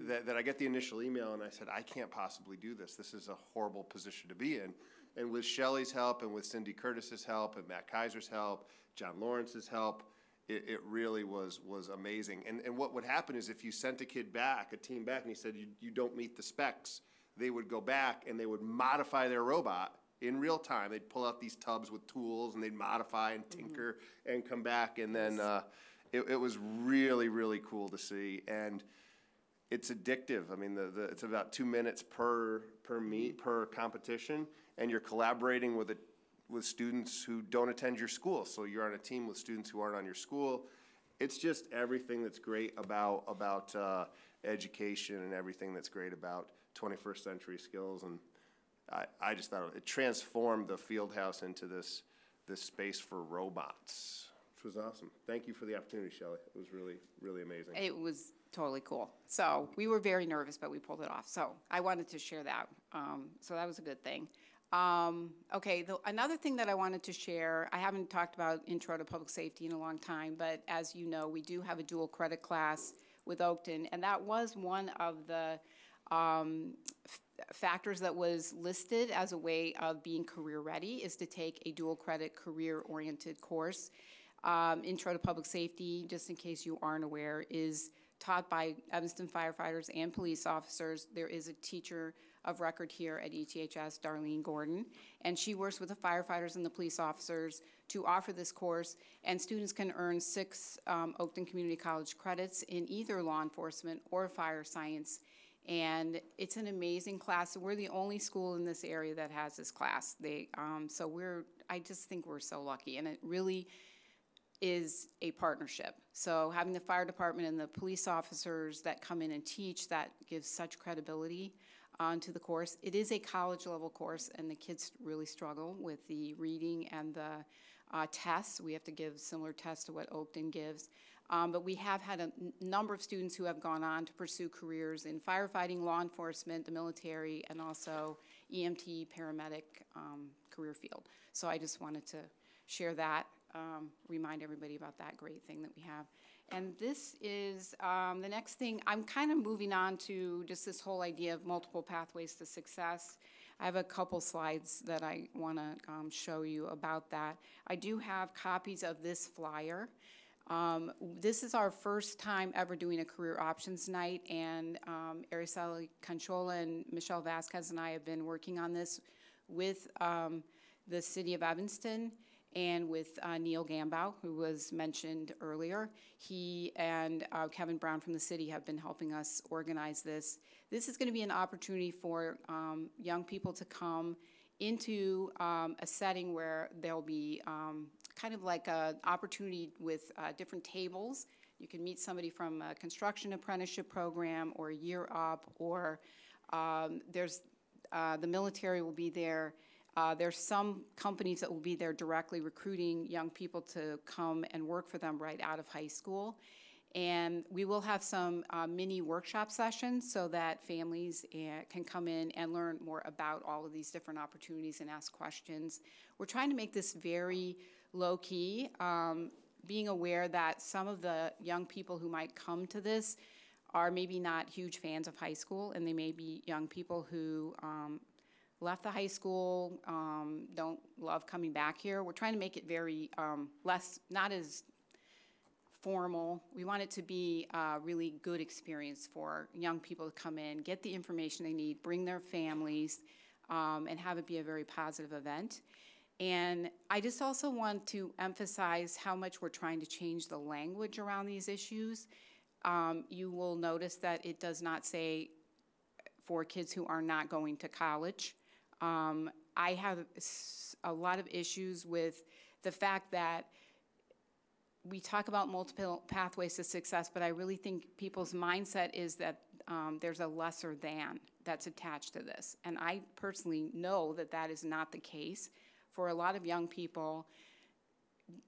C: that I get the initial email and I said, I can't possibly do this. This is a horrible position to be in. And with Shelley's help and with Cindy Curtis's help and Matt Kaiser's help, John Lawrence's help, it really was amazing. And what would happen is if you sent a team back, and he said you don't meet the specs, they would go back and they would modify their robot in real time. They'd pull out these tubs with tools and they'd modify and tinker and come back. And then it was really, really cool to see. And it's addictive. I mean, it's about 2 minutes per competition, and you're collaborating with students who don't attend your school. So you're on a team with students who aren't on your school. It's just everything that's great about education and everything that's great about 21st century skills. And I just thought it transformed the field house into this space for robots, which was awesome. Thank you for the opportunity, Shelley. It was really, really amazing.
H: It was totally cool. So we were very nervous, but we pulled it off. So I wanted to share that. So that was a good thing. Okay, another thing that I wanted to share, I haven't talked about Intro to Public Safety in a long time, but as you know, we do have a dual credit class with Oakton, and that was one of the factors that was listed as a way of being career ready, is to take a dual credit career oriented course. Intro to Public Safety, just in case you aren't aware, is taught by Evanston firefighters and police officers. There is a teacher of record here at ETHS, Darlene Gordon, and she works with the firefighters and the police officers to offer this course, and students can earn 6 Oakton Community College credits in either law enforcement or fire science. And it's an amazing class. We're the only school in this area that has this class. I just think we're so lucky, and it really is a partnership. So having the fire department and the police officers that come in and teach, that gives such credibility to the course. It is a college level course, and the kids really struggle with the reading and the tests. We have to give similar tests to what Oakton gives. But we have had a number of students who have gone on to pursue careers in firefighting, law enforcement, the military, and also EMT, paramedic career field. So I just wanted to share that, remind everybody about that great thing that we have. And this is the next thing. I'm kind of moving on to just this whole idea of multiple pathways to success. I have a couple slides that I want to show you about that. I do have copies of this flyer. This is our first time ever doing a career options night, and Araceli Conchola and Michelle Vasquez and I have been working on this with the city of Evanston and with Neil Gambow, who was mentioned earlier. He and Kevin Brown from the city have been helping us organize this. This is going to be an opportunity for young people to come into a setting where there'll be kind of like an opportunity with different tables. You can meet somebody from a construction apprenticeship program or a year up, or there's the military will be there. There's some companies that will be there directly recruiting young people to come and work for them right out of high school. And we will have some mini workshop sessions so that families can come in and learn more about all of these different opportunities and ask questions. We're trying to make this very low-key, being aware that some of the young people who might come to this are maybe not huge fans of high school, and they may be young people who left the high school, don't love coming back here. We're trying to make it very not as formal. We want it to be a really good experience for young people to come in, get the information they need, bring their families, and have it be a very positive event. And I just also want to emphasize how much we're trying to change the language around these issues. You will notice that it does not say for kids who are not going to college. I have a lot of issues with the fact that we talk about multiple pathways to success, but I really think people's mindset is that there's a lesser than that's attached to this. And I personally know that that is not the case. For a lot of young people,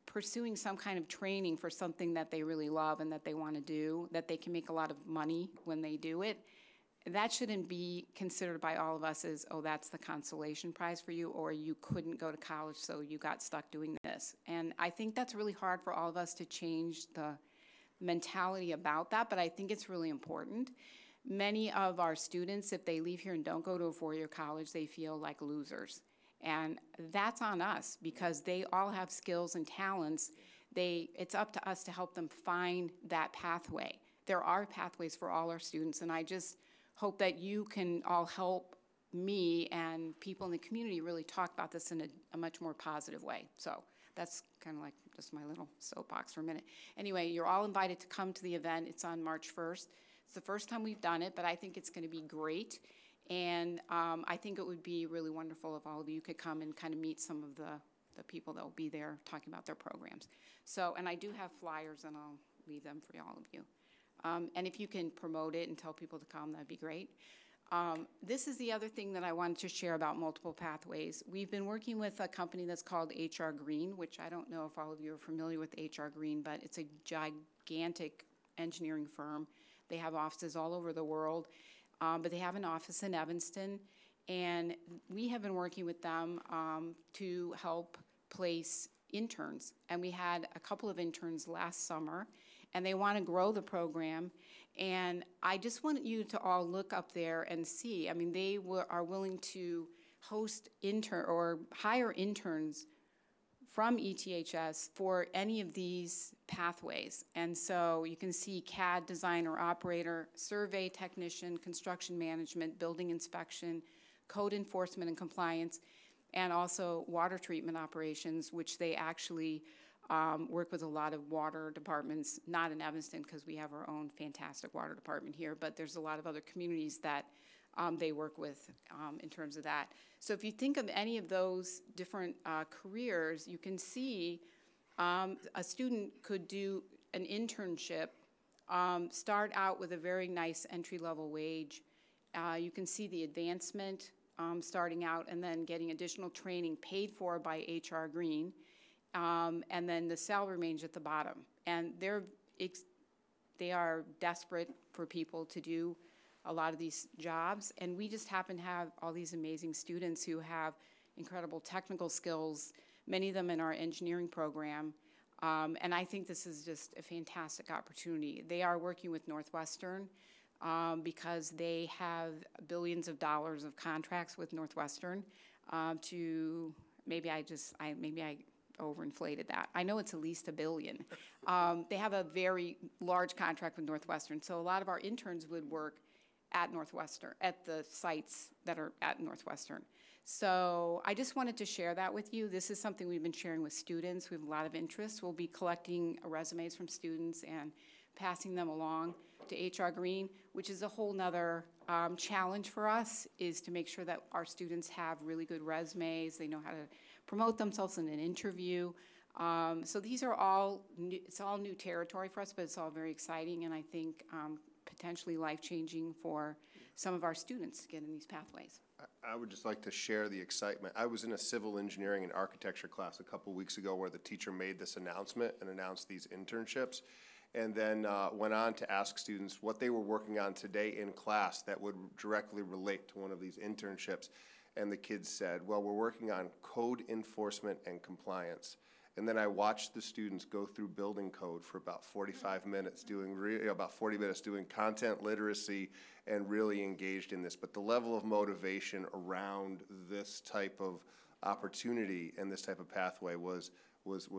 H: pursuing some kind of training for something that they really love and that they want to do, that they can make a lot of money when they do it, that shouldn't be considered by all of us as, oh, that's the consolation prize for you, or you couldn't go to college, so you got stuck doing this. And I think that's really hard for all of us to change the mentality about that, but I think it's really important. Many of our students, if they leave here and don't go to a four-year college, they feel like losers. And that's on us, because they all have skills and talents. It's up to us to help them find that pathway. There are pathways for all our students, and I just hope that you can all help me and people in the community really talk about this in a much more positive way. So that's kind of like just my little soapbox for a minute. Anyway, you're all invited to come to the event. It's on March 1st. It's the first time we've done it, but I think it's going to be great. And I think it would be really wonderful if all of you could come and kind of meet some of the people that will be there talking about their programs. So, and I do have flyers, and I'll leave them for all of you. And if you can promote it and tell people to come, that'd be great. This is the other thing that I wanted to share about multiple pathways. We've been working with a company that's called HR Green, which I don't know if all of you are familiar with HR Green, but it's a gigantic engineering firm. They have offices all over the world, but they have an office in Evanston. And we have been working with them to help place interns. And we had a couple of interns last summer, and they want to grow the program. And I just want you to all look up there and see. I mean, they are willing to host or hire interns from ETHS for any of these pathways. And so you can see CAD designer, operator, survey technician, construction management, building inspection, code enforcement and compliance, and also water treatment operations, which they actually work with a lot of water departments, not in Evanston because we have our own fantastic water department here, but there's a lot of other communities that they work with in terms of that. So if you think of any of those different careers, you can see a student could do an internship, start out with a very nice entry-level wage. You can see the advancement starting out and then getting additional training paid for by HR Green. And then the salary range at the bottom. And they are desperate for people to do a lot of these jobs. And we just happen to have all these amazing students who have incredible technical skills, many of them in our engineering program. And I think this is just a fantastic opportunity. They are working with Northwestern because they have billions of dollars of contracts with Northwestern to, maybe I overinflated that. I know it's at least $1 billion. They have a very large contract with Northwestern, so a lot of our interns would work at Northwestern, at the sites that are at Northwestern. So I just wanted to share that with you. This is something we've been sharing with students. We have a lot of interest. We'll be collecting resumes from students and passing them along to HR Green, which is a whole nother challenge for us, is to make sure that our students have really good resumes. They know how to promote themselves in an interview. So these are all it's all new territory for us, but it's all very exciting, and I think potentially life-changing for some of our students to get in these pathways.
C: I would just like to share the excitement. I was in a civil engineering and architecture class a couple weeks ago where the teacher made this announcement and announced these internships, and then went on to ask students what they were working on today in class that would directly relate to one of these internships. And the kids said, well, we're working on code enforcement and compliance. And then I watched the students go through building code for about 45 minutes, about 40 minutes doing content literacy and really engaged in this. But the level of motivation around this type of opportunity and this type of pathway was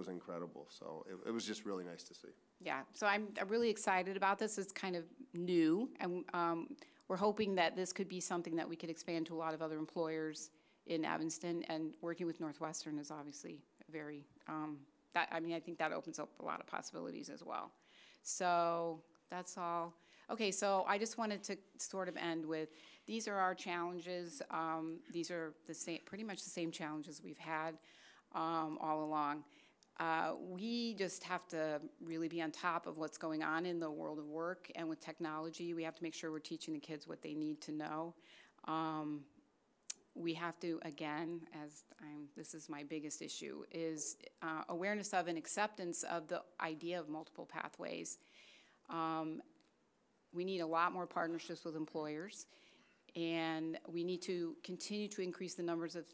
C: incredible. So it was just really nice to see.
H: Yeah, so I'm really excited about this. It's kind of new, and we're hoping that this could be something that we could expand to a lot of other employers in Evanston, and working with Northwestern is obviously very, I think that opens up a lot of possibilities as well. So that's all. Okay, so I just wanted to sort of end with, these are our challenges. These are the same, pretty much the same challenges we've had all along. We just have to really be on top of what's going on in the world of work, and with technology, we have to make sure we're teaching the kids what they need to know. We have to, again, this is my biggest issue, is awareness of and acceptance of the idea of multiple pathways. We need a lot more partnerships with employers, and we need to continue to increase the numbers of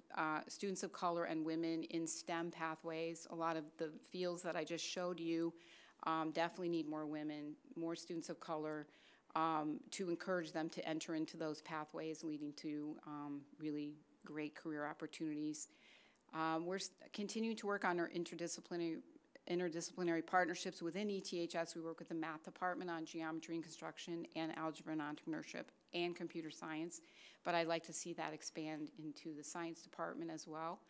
H: students of color and women in STEM pathways. A lot of the fields that I just showed you definitely need more women, more students of color, to encourage them to enter into those pathways, leading to really great career opportunities. We're continuing to work on our interdisciplinary partnerships within ETHS. We work with the math department on geometry and construction and algebra and entrepreneurship and computer science, but I'd like to see that expand into the science department as well.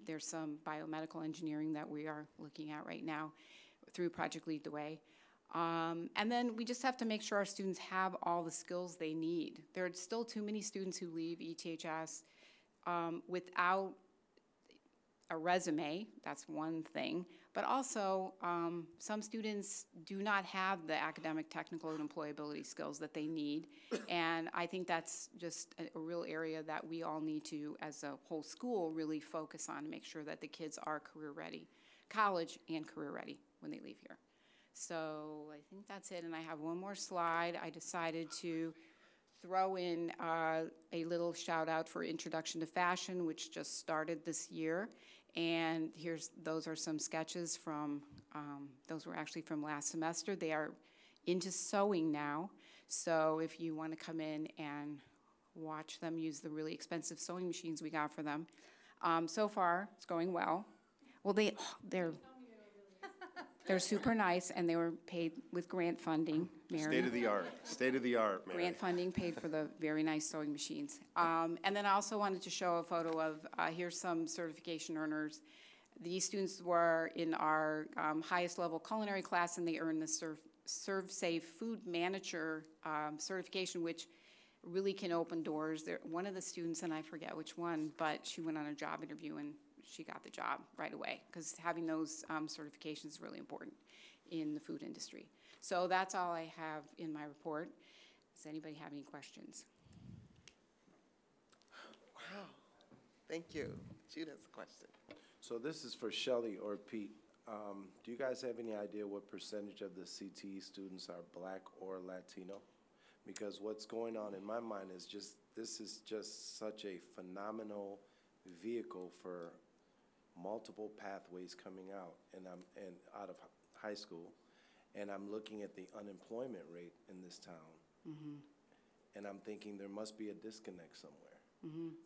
H: There's some biomedical engineering that we are looking at right now through Project Lead the Way. And then we just have to make sure our students have all the skills they need. There are still too many students who leave ETHS without a resume. That's one thing. But also, some students do not have the academic, technical, and employability skills that they need. And I think that's just a real area that we all need to, as a whole school, really focus on to make sure that the kids are career ready, college and career ready when they leave here. So I think that's it, and I have one more slide. I decided to throw in a little shout out for Introduction to Fashion, which just started this year. And those are some sketches from, those were actually from last semester. They are into sewing now. So if you want to come in and watch them use the really expensive sewing machines we got for them. So far, it's going well. Well, they're super nice, and they were paid with grant funding, Mary.
C: State of the art, Mary.
H: Grant funding paid for the very nice sewing machines. And then I also wanted to show a photo of, here's some certification earners. These students were in our highest level culinary class, and they earned the Serve Safe Food Manager certification, which really can open doors. One of the students, and I forget which one, but she went on a job interview and she got the job right away, because having those certifications is really important in the food industry. So that's all I have in my report. Does anybody have any questions?
A: Wow, thank you. Jude has a question.
G: So this is for Shelley or Pete. Do you guys have any idea what percentage of the CTE students are Black or Latino? Because what's going on in my mind is this is just such a phenomenal vehicle for multiple pathways coming out and out of high school, and I'm looking at the unemployment rate in this town, and I'm thinking there must be a disconnect somewhere.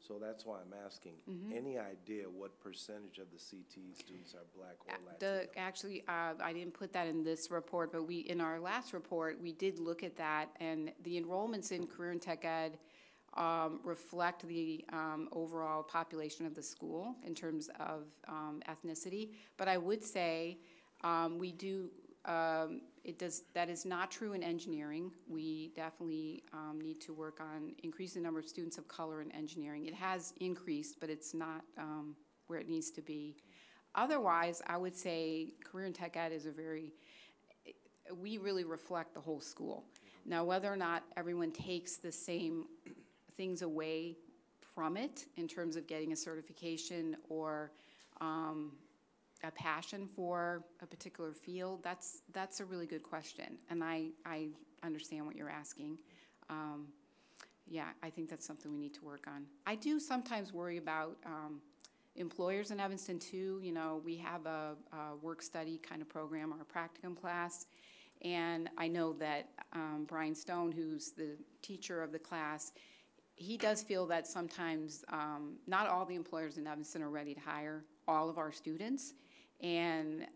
G: So that's why I'm asking, any idea what percentage of the CTE students are Black or Latino?
H: Actually, I didn't put that in this report, but in our last report, we did look at that, and the enrollments in career and tech ed reflect the overall population of the school in terms of ethnicity. But I would say that is not true in engineering. We definitely need to work on increasing the number of students of color in engineering. It has increased, but it's not where it needs to be. Otherwise, I would say career and tech ed is we really reflect the whole school. Now, whether or not everyone takes the same things away from it in terms of getting a certification or a passion for a particular field, that's a really good question, and I understand what you're asking. Yeah, I think that's something we need to work on. I do sometimes worry about employers in Evanston too. You know, we have a work study kind of program or a practicum class, and I know that Brian Stone, who's the teacher of the class, he does feel that sometimes not all the employers in Evanston are ready to hire all of our students. And,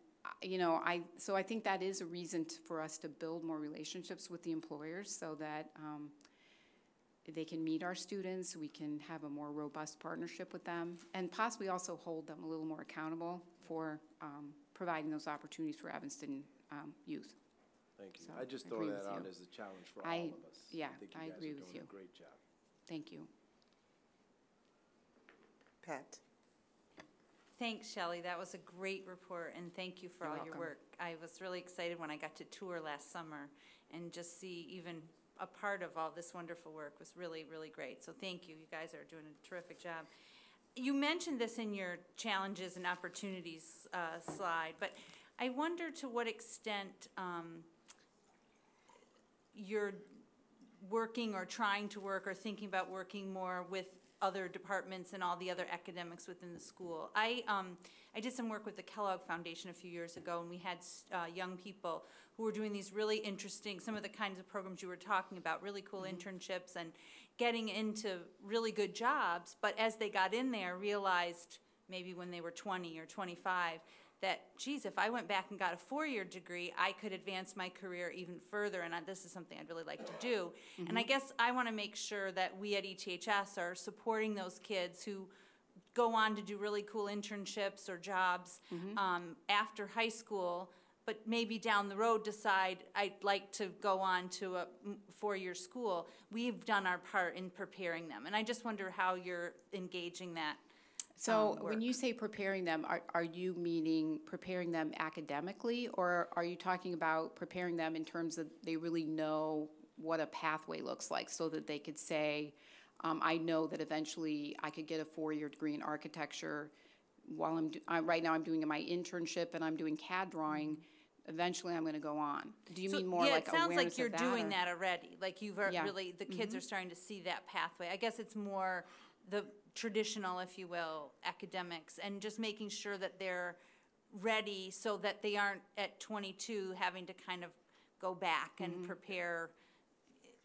H: you know, so I think that is a reason for us to build more relationships with the employers so that they can meet our students, we can have a more robust partnership with them, and possibly also hold them a little more accountable for providing those opportunities for Evanston youth.
G: Thank you.
H: So,
G: I just throw that out as a challenge for all of us.
H: Yeah,
G: I think
H: I
G: you guys
H: agree
G: are
H: with
G: doing
H: you.
G: a great job.
H: Thank you.
A: Pat?
B: Thanks, Shelley. That was a great report, and thank you for
H: You're
B: all your
H: welcome.
B: work. I was really excited when I got to tour last summer and just see even a part of all this wonderful work was really, really great. So thank you. You guys are doing a terrific job. You mentioned this in your challenges and opportunities slide, but I wonder to what extent you're working or trying to work or thinking about working more with other departments and all the other academics within the school. I did some work with the Kellogg Foundation a few years ago, and we had young people who were doing these really interesting, some of the kinds of programs you were talking about, really cool internships and getting into really good jobs, but as they got in there, realized maybe when they were 20 or 25, that, geez, if I went back and got a 4-year degree, I could advance my career even further, and this is something I'd really like to do. And I guess I want to make sure that we at ETHS are supporting those kids who go on to do really cool internships or jobs after high school, but maybe down the road decide I'd like to go on to a 4-year school. We've done our part in preparing them, and I just wonder how you're engaging that.
H: So when
B: work.
H: you say preparing them, are you meaning preparing them academically, or are you talking about preparing them in terms of they really know what a pathway looks like so that they could say, I know that eventually I could get a 4-year degree in architecture while right now I'm doing my internship and I'm doing CAD drawing. Eventually I'm going to go on. Do you mean more like awareness of that?
B: Yeah, it sounds like you're doing that already. Like you've
H: Yeah.
B: really, the kids are starting to see that pathway. I guess it's more the traditional, if you will, academics, and just making sure that they're ready so that they aren't at 22 having to kind of go back and prepare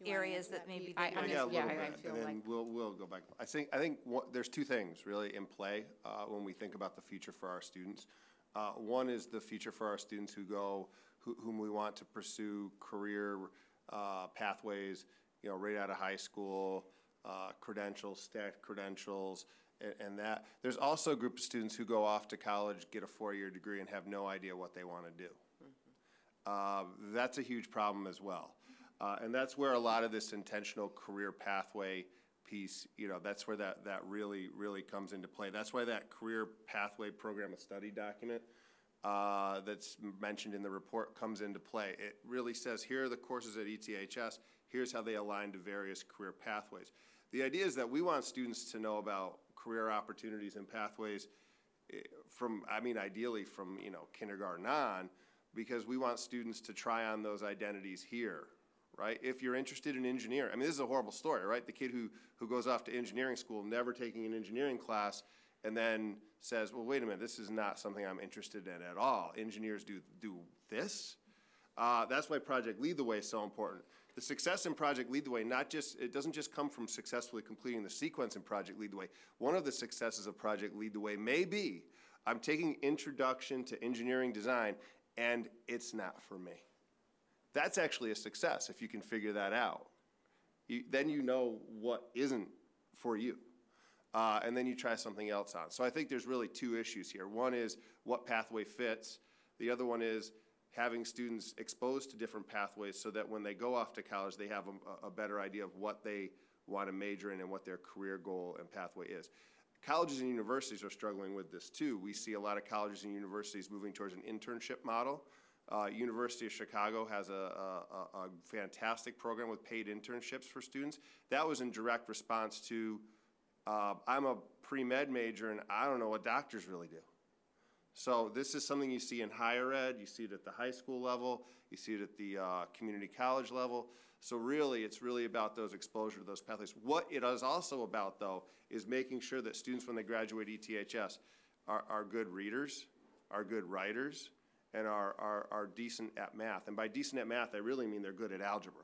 B: areas that maybe they
H: I
B: weren't.
C: Yeah, a little
H: I
C: bit,
H: feel
C: and then
H: like-
C: we'll go back. I think there's two things really in play when we think about the future for our students. One is the future for our students whom we want to pursue career pathways, right out of high school, credentials, stacked credentials, and that. There's also a group of students who go off to college, get a 4-year degree, and have no idea what they want to do. That's a huge problem as well. And that's where a lot of this intentional career pathway piece, that's where that really, really comes into play. That's why that career pathway program of study document that's mentioned in the report comes into play. It really says, here are the courses at ETHS, here's how they align to various career pathways. The idea is that we want students to know about career opportunities and pathways ideally from, kindergarten on, because we want students to try on those identities here, right? If you're interested in engineering, this is a horrible story, right? The kid who goes off to engineering school, never taking an engineering class, and then says, well, wait a minute, this is not something I'm interested in at all. Engineers do this? That's why Project Lead the Way is so important. The success in Project Lead the Way, it doesn't just come from successfully completing the sequence in Project Lead the Way. One of the successes of Project Lead the Way may be, I'm taking Introduction to Engineering Design, and it's not for me. That's actually a success if you can figure that out. Then you know what isn't for you. And then you try something else on. So I think there's really two issues here. One is what pathway fits. The other one is having students exposed to different pathways so that when they go off to college, they have a better idea of what they want to major in and what their career goal and pathway is. Colleges and universities are struggling with this too. We see a lot of colleges and universities moving towards an internship model. University of Chicago has a fantastic program with paid internships for students. That was in direct response to, I'm a pre-med major and I don't know what doctors really do. So this is something you see in higher ed, you see it at the high school level, you see it at the community college level. So really, it's really about those exposure to those pathways. What it is also about, though, is making sure that students, when they graduate ETHS, are good readers, are good writers, and are decent at math. And by decent at math, I really mean they're good at algebra.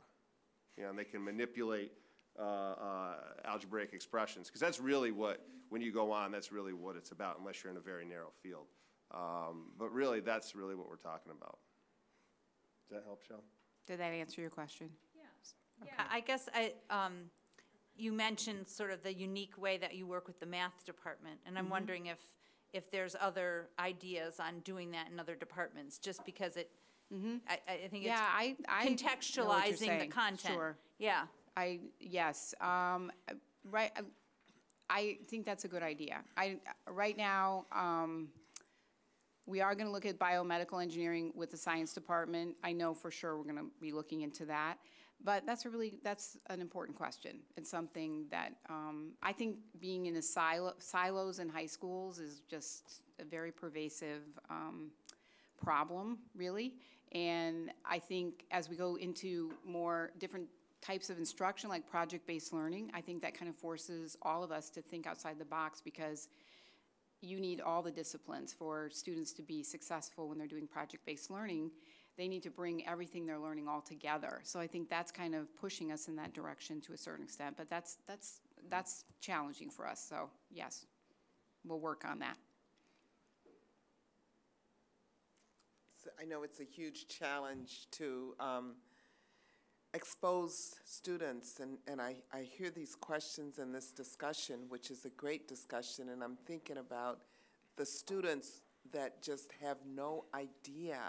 C: And they can manipulate algebraic expressions, because that's really when you go on, that's really what it's about, unless you're in a very narrow field. But really, that's really what we're talking about. Does that help, Shel?
H: Did that answer your question?
B: Yeah, I guess you mentioned sort of the unique way that you work with the math department, and I'm wondering if there's other ideas on doing that in other departments, just because I think it's
H: I
B: contextualizing the content.
H: Sure.
B: Yeah.
H: Yes. Right. I think that's a good idea. Right now, we are going to look at biomedical engineering with the science department. I know for sure we're going to be looking into that. But that's an important question. It's something that I think being in the silos in high schools is just a very pervasive problem, really. And I think as we go into more different types of instruction, like project-based learning, I think that kind of forces all of us to think outside the box, because you need all the disciplines for students to be successful when they're doing project-based learning. They need to bring everything they're learning all together. So I think that's kind of pushing us in that direction to a certain extent, but that's challenging for us. So yes, we'll work on that.
A: So I know it's a huge challenge to expose students, and I hear these questions in this discussion, which is a great discussion, and I'm thinking about the students that just have no idea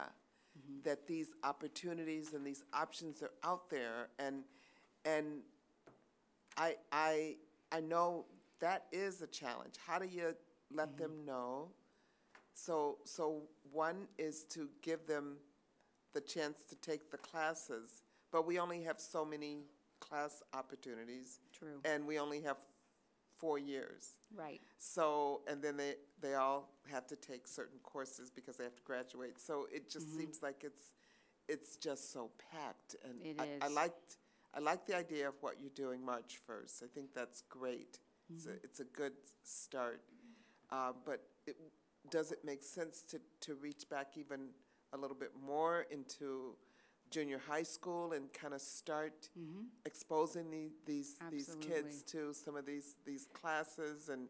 A: that these opportunities and these options are out there, and I know that is a challenge. How do you let them know? So one is to give them the chance to take the classes, but we only have so many class opportunities.
H: True.
A: And we only have 4 years.
H: Right.
A: So, and then they all have to take certain courses because they have to graduate. So it just seems like it's just so packed. And
H: It is.
A: I liked the idea of what you're doing March 1st. I think that's great. It's a good start. But does it make sense to reach back even a little bit more into junior high school and kind of start exposing these kids to some of these classes and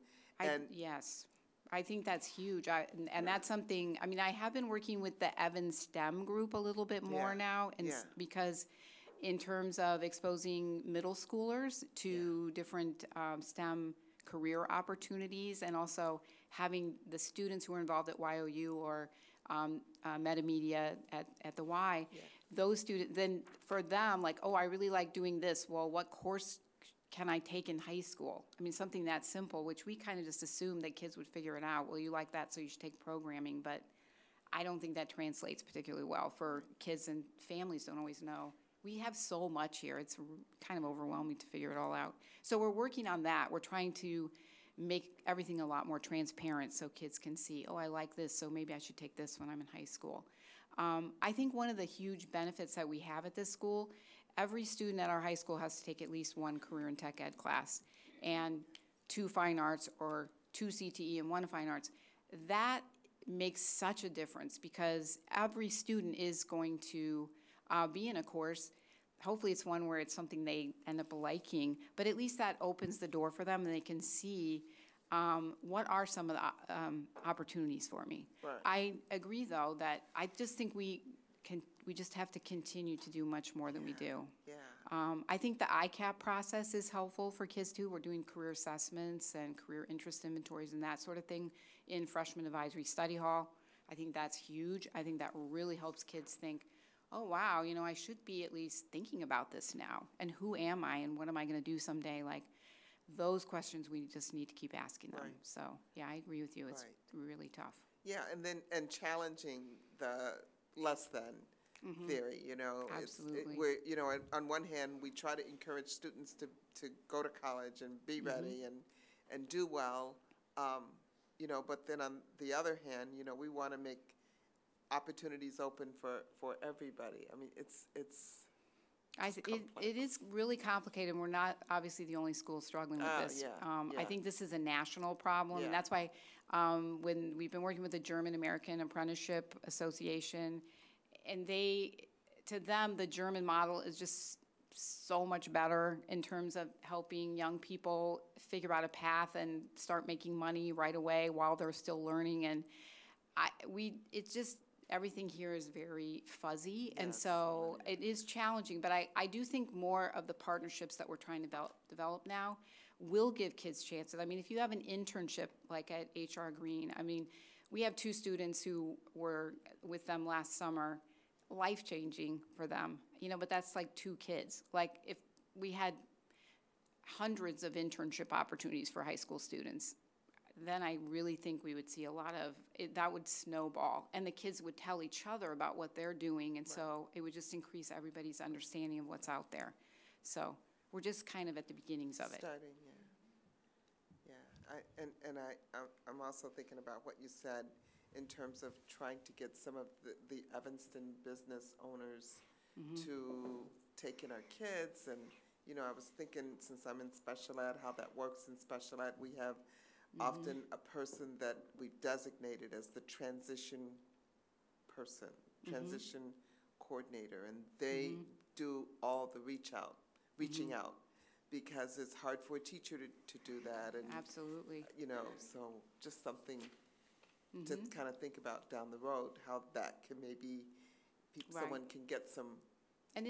H: yes, I think that's huge. And that's something, I mean, I have been working with the Evans STEM group a little bit more now, and because in terms of exposing middle schoolers to different STEM career opportunities, and also having the students who are involved at YOU or Metamedia at the Y, those students, then for them, like, oh, I really like doing this. Well, what course can I take in high school? I mean, something that simple, which we kind of just assumed that kids would figure it out. Well, you like that, so you should take programming, but I don't think that translates particularly well for kids, and families don't always know. We have so much here. It's kind of overwhelming to figure it all out. So we're working on that. We're trying to make everything a lot more transparent so kids can see, oh, I like this, so maybe I should take this when I'm in high school. I think one of the huge benefits that we have at this school, every student at our high school has to take at least one career and tech ed class and 2 fine arts, or 2 CTE and 1 fine arts. That makes such a difference, because every student is going to be in a course. Hopefully it's one where it's something they end up liking, but at least that opens the door for them and they can see what are some of the opportunities for me.
A: Right.
H: I agree, though, that I just think we just have to continue to do much more than we do.
A: Yeah.
H: I think the ICAP process is helpful for kids too. We're doing career assessments and career interest inventories and that sort of thing in Freshman Advisory Study Hall. I think that's huge. I think that really helps kids think, oh, wow, you know, I should be at least thinking about this now. And who am I, and what am I going to do someday? Like, those questions we just need to keep asking them.
A: Right.
H: So, yeah, I agree with you. It's really tough.
A: Yeah, and challenging the less than theory, you know.
H: Absolutely.
A: We're, you know, on one hand, we try to encourage students to go to college and be ready and do well, you know, but then on the other hand, you know, we want to make opportunities open for everybody. I mean, it's
H: it is really complicated. We're not obviously the only school struggling with this.
A: Yeah.
H: I think this is a national problem.
A: Yeah.
H: And that's why when we've been working with the German American Apprenticeship Association, and to them, the German model is just so much better in terms of helping young people figure out a path and start making money right away while they're still learning. And it's just, everything here is very fuzzy, and so it is challenging, but I do think more of the partnerships that we're trying to develop now will give kids chances. I mean, if you have an internship like at HR Green, I mean, we have 2 students who were with them last summer, life-changing for them, you know, but that's like 2 kids. Like, if we had hundreds of internship opportunities for high school students, then I really think we would see a lot of, that would snowball. And the kids would tell each other about what they're doing, and so it would just increase everybody's understanding of what's out there. So we're just kind of at the beginnings of it.
A: Starting, yeah. I'm also thinking about what you said in terms of trying to get some of the Evanston business owners to take in our kids. And, you know, I was thinking, since I'm in special ed, how that works in special ed. We have often a person that we've designated as the transition person, transition coordinator, and they do all the reaching out, because it's hard for a teacher to do that. And
H: Absolutely.
A: you know, so just something to kind of think about down the road, how that can maybe, someone can get some.
H: And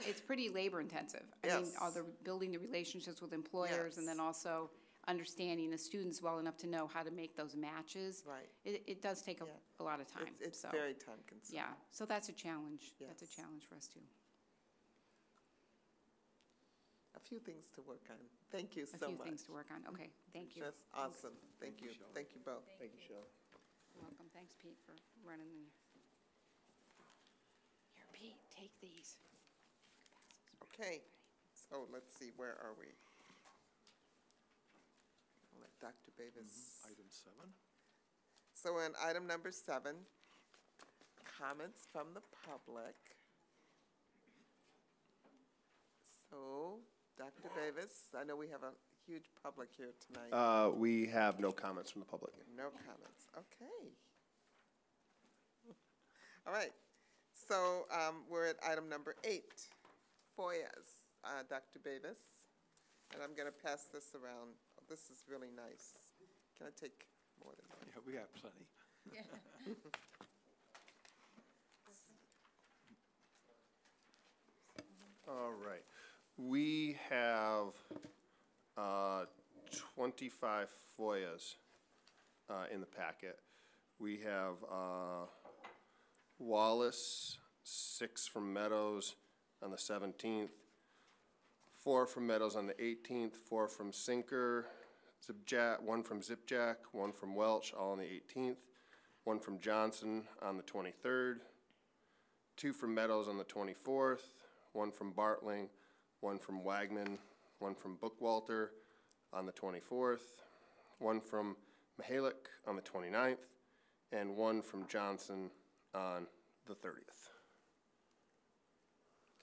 H: it's pretty labor intensive. I mean, all the building the relationships with employers, and then also understanding the students well enough to know how to make those matches.
A: Right.
H: It does take a lot of time.
A: It's
H: so.
A: very time consuming.
H: Yeah, so that's a challenge.
A: Yes.
H: That's a challenge for us too.
A: A few things to work on. Thank you so much.
H: A few things to work on. Okay, thank you.
A: That's awesome. Thank you. Thank you both.
C: Thank you, Shelley.
H: You're welcome. Thanks, Pete, for running the. Here, Pete, take these.
A: Okay, so let's see, where are we? I'll let Dr. Davis.
E: Item 7.
A: So in item number 7, comments from the public. So, Dr. Davis, I know we have a huge public here tonight.
C: We have no comments from the public.
A: No comments, okay. All right, so we're at item number 8, FOIAs. Dr. Davis, and I'm going to pass this around. Oh, this is really nice. Can I take more than one?
E: Yeah, we have plenty.
C: All right. We have 25 FOIAs in the packet. We have Wallace, 6 from Meadows on the 17th, 4 from Meadows on the 18th, 4 from Sinker, Zipjack, 1 from Zipjack, 1 from Welch, all on the 18th, 1 from Johnson on the 23rd, 2 from Meadows on the 24th, 1 from Bartling, 1 from Wagman, 1 from Bookwalter on the 24th, 1 from Mihalik on the 29th, and 1 from Johnson on the 30th.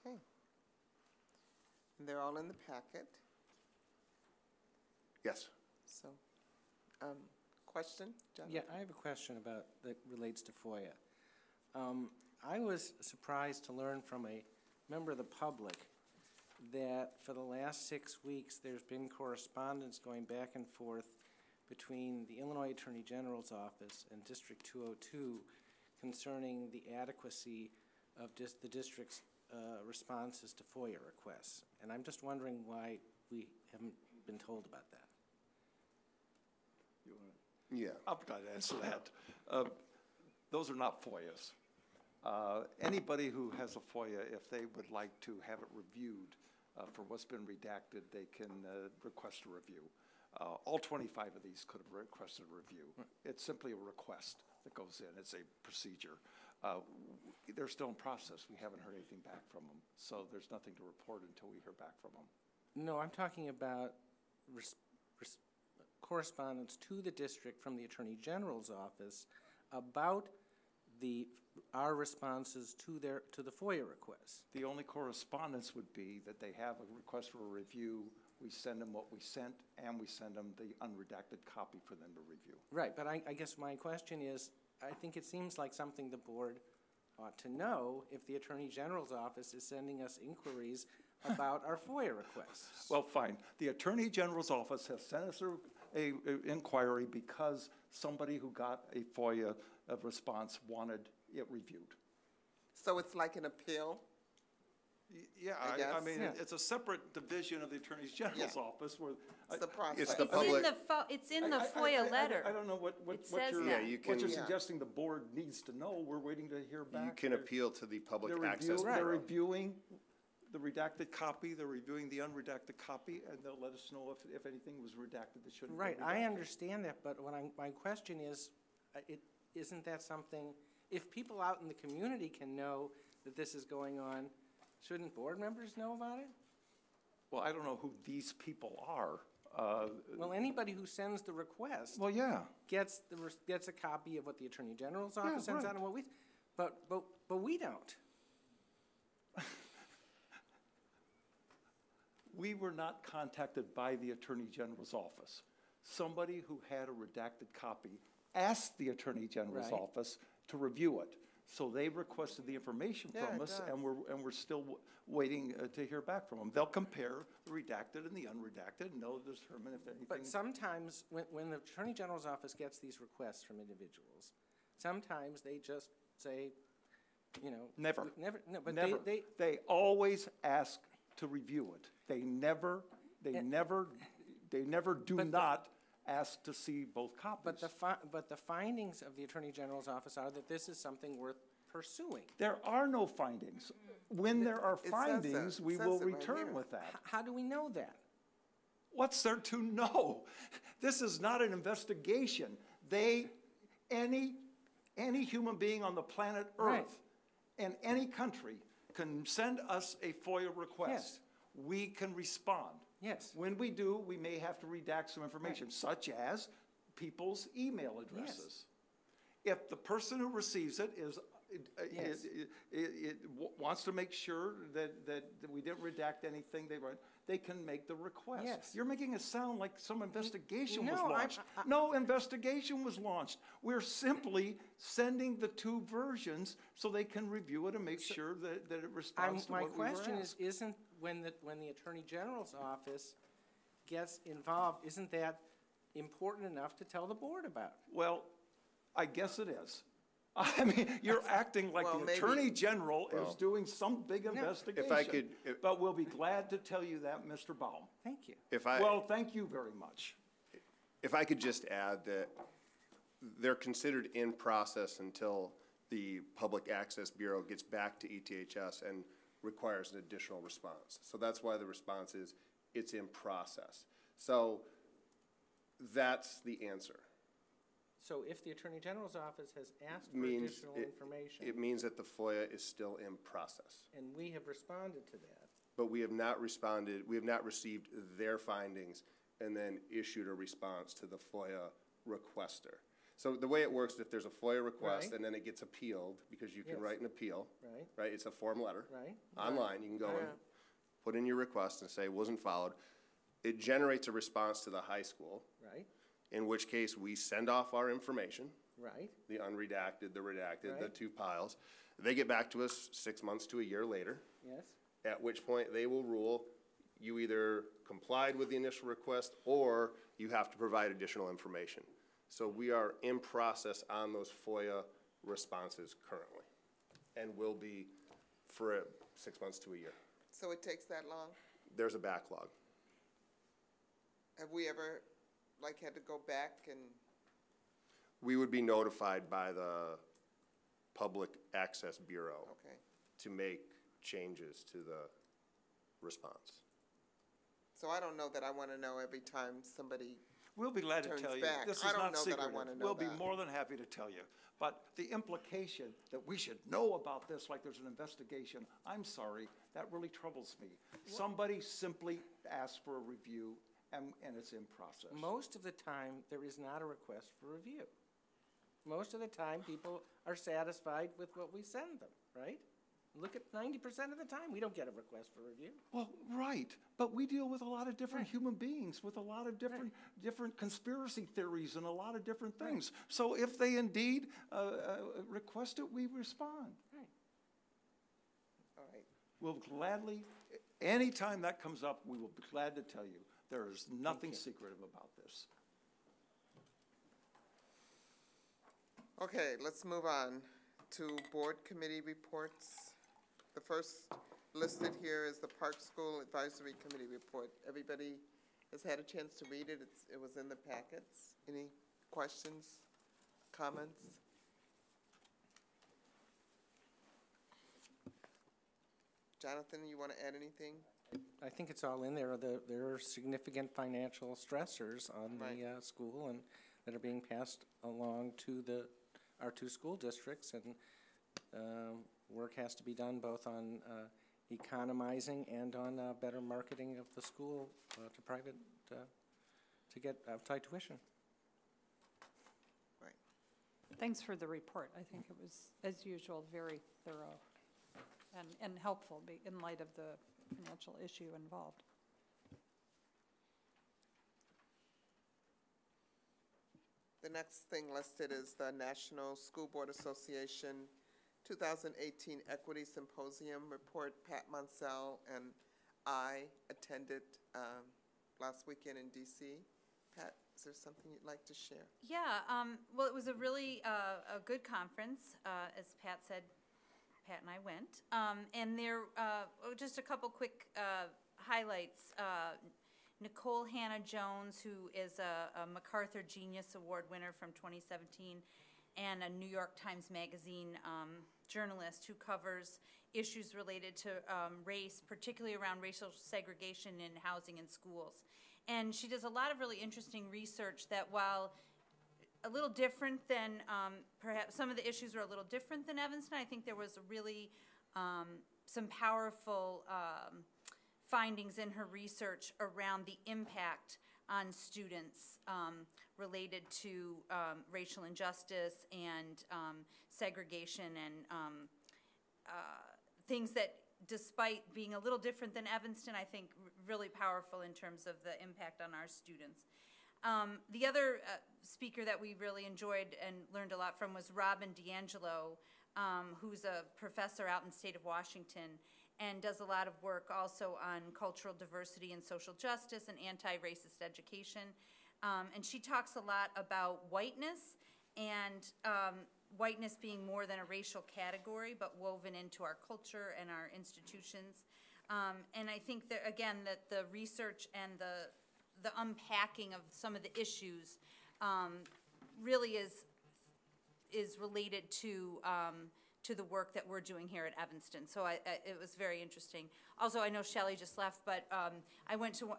A: Okay. And they're all in the packet.
C: Yes.
A: So, question, John?
F: Yeah, I have a question about, that relates to FOIA. I was surprised to learn from a member of the public that for the last 6 weeks, there's been correspondence going back and forth between the Illinois Attorney General's office and District 202 concerning the adequacy of the district's responses to FOIA requests. And I'm just wondering why we haven't been told about that.
E: You want
C: Yeah.
E: I'll try to answer that. Those are not FOIAs. Anybody who has a FOIA, if they would like to have it reviewed for what's been redacted, they can request a review. All 25 of these could have requested a review. It's simply a request that goes in. It's a procedure. They're still in process. We haven't heard anything back from them, so there's nothing to report until we hear back from them.
F: No, I'm talking about correspondence to the district from the Attorney General's office about our responses to the FOIA requests.
E: The only correspondence would be that they have a request for a review. We send them what we sent, and we send them the unredacted copy for them to review.
F: Right, but I guess my question is, I think it seems like something the board ought to know if the Attorney General's office is sending us inquiries about our FOIA requests.
E: Well, fine. The Attorney General's office has sent us a inquiry because somebody who got a FOIA response wanted it reviewed.
A: So it's like an appeal?
E: Yeah,
A: I guess.
E: I mean,
F: Yeah.
E: it's a separate division of the Attorney General's office where.
A: It's the process.
C: It's the
B: It's
C: public.
B: in the FOIA letter.
E: I don't know what
B: says
E: you're,
B: that.
C: Yeah, you
E: what you're
C: can-
E: suggesting the board needs to know. We're waiting to hear back.
C: You can appeal to the public
E: They're
C: access
E: they're
C: bureau.
E: reviewing the redacted copy, they're reviewing the unredacted copy, and they'll let us know if anything was redacted that shouldn't be
F: Right,
E: redacted.
F: I understand that, but my question is, isn't that something, if people out in the community can know that this is going on, shouldn't board members know about it?
E: Well, I don't know who these people are.
F: Well, anybody who sends the request
E: Well, yeah.
F: gets a copy of what the Attorney General's office sends
E: right.
F: out and what we, but we don't.
E: We were not contacted by the Attorney General's office. Somebody who had a redacted copy asked the Attorney General's
F: Right.
E: office to review it. So they requested the information
A: Yeah,
E: from
A: it
E: us,
A: does.
E: and we're still waiting to hear back from them. They'll compare the redacted and the unredacted, and they'll determine if anything.
F: But sometimes, when the Attorney General's office gets these requests from individuals, sometimes they just say, you know.
E: Never.
F: No, but
E: Never.
F: they,
E: They always ask to review it. They never do
F: But the-
E: not ask to see both copies.
F: but the findings of the Attorney General's office are that this is something worth pursuing.
E: There are no findings. When there are
A: It says
E: findings,
A: that.
E: we
A: It
E: will
A: says it right
E: return
A: here.
E: with that.
F: How do we know that?
E: What's there to know? This is not an investigation. Any human being on the planet
F: Right.
E: Earth and any country can send us a FOIA request. We can respond.
F: Yes.
E: When we do, we may have to redact some information, such as people's email addresses. If the person who receives it
F: Yes.
E: wants to make sure that we didn't redact anything they wrote, they can make the request.
F: Yes.
E: You're making it sound like some investigation was
F: No,
E: launched. No investigation was launched. We're simply sending the two versions so they can review it and make sure that it responds to
F: My
E: what we were
F: question is,
E: asked.
F: isn't, when the Attorney General's office gets involved, isn't that important enough to tell the board about?
E: Well, I guess it is. I mean, you're acting like
A: Well,
E: the
A: maybe-
E: Attorney General
C: Well,
E: is doing some big investigation.
C: If I could,
E: But we'll be glad to tell you that, Mr. Baum.
F: Thank you.
E: Well, thank you very much.
C: if I could just add that they're considered in process until the Public Access Bureau gets back to ETHS and requires an additional response. So that's why the response is, it's in process. So that's the answer.
F: So if the Attorney General's office has asked for
C: Means
F: additional
C: it
F: information,
C: means that the FOIA is still in process.
F: and we have responded to that,
C: But we have not responded, we have not received their findings and then issued a response to the FOIA requester. So the way it works, if there's a FOIA request
F: Right.
C: and then it gets appealed, because you can
F: Yes.
C: write an appeal,
F: right?
C: right? It's a form letter.
F: Right.
C: Online, you can go and
A: Yeah.
C: put in your request and say wasn't followed. It generates a response to the high school,
F: Right,
C: in which case we send off our information,
F: right,
C: the unredacted, the redacted, the
F: Right.
C: two piles. They get back to us 6 months to a year later,
F: yes.
C: at which point they will rule you either complied with the initial request or you have to provide additional information. So we are in process on those FOIA responses currently and will be for 6 months to a year.
A: So it takes that long?
C: There's a backlog.
A: Have we ever, had to go back and,
C: We would be notified by the Public Access Bureau
A: okay.
C: to make changes to the response.
A: So I don't know that I want to know every time somebody,
E: We'll be glad to
A: Turns
E: tell you.
A: back.
E: This
A: I
E: is
A: don't
E: not
A: know that I
E: secretive.
A: wanna know
E: We'll be
A: that.
E: more than happy to tell you. But the implication that we should know about this like there's an investigation, I'm sorry, that really troubles me. Somebody simply asked for a review and it's in process.
F: Most of the time, there is not a request for review. Most of the time, people are satisfied with what we send them, right? Look at 90% of the time, we don't get a request for review.
E: Well, right, but we deal with a lot of different human beings, with a lot of different conspiracy theories and a lot of different things. So if they indeed request it, we respond.
F: Right.
A: all right.
E: We'll gladly, anytime that comes up, we will be glad to tell you. There is nothing secretive about this.
A: Okay, let's move on to board committee reports. The first listed here is the Park School Advisory Committee report. Everybody has had a chance to read it. It was in the packets. Any questions, comments? Jonathan, you want to add anything?
F: I think it's all in there. There are significant financial stressors on the school and that are being passed along to our two school districts, and work has to be done both on economizing and on better marketing of the school to private to get outside tuition.
A: Right.
J: Thanks for the report. I think it was, as usual, very thorough and helpful in light of the financial issue involved.
A: The next thing listed is the National School Board Association 2018 Equity Symposium report. Pat Monsell and I attended last weekend in DC. Pat, is there something you'd like to share?
B: Yeah, well, it was a really a good conference. As Pat said, Pat and I went. And there, just a couple quick highlights. Nicole Hannah-Jones, who is a MacArthur Genius Award winner from 2017 and a New York Times Magazine journalist who covers issues related to race, particularly around racial segregation in housing and schools. And she does a lot of really interesting research that, while a little different than, perhaps some of the issues were a little different than Evanston, I think there was really some powerful findings in her research around the impact on students related to racial injustice and segregation and things that, despite being a little different than Evanston, I think really powerful in terms of the impact on our students. The other speaker that we really enjoyed and learned a lot from was Robin DiAngelo, who's a professor out in the state of Washington and does a lot of work also on cultural diversity and social justice and anti-racist education. And she talks a lot about whiteness and whiteness being more than a racial category, but woven into our culture and our institutions. And I think that, again, that the research and the unpacking of some of the issues really is related to the work that we're doing here at Evanston. So it was very interesting. Also, I know Shelley just left, but I went to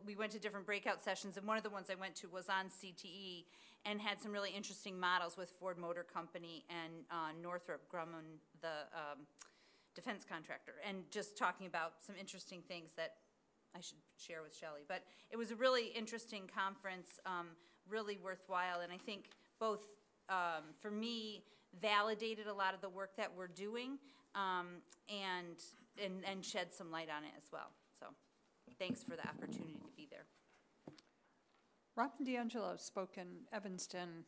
B: we went to different breakout sessions, and one of the ones I went to was on CTE and had some really interesting models with Ford Motor Company and Northrop Grumman, the defense contractor, and just talking about some interesting things that I should share with Shelley. But it was a really interesting conference, really worthwhile, and I think both, for me, validated a lot of the work that we're doing and shed some light on it as well. So thanks for the opportunity to be there.
J: Robin DiAngelo spoke in Evanston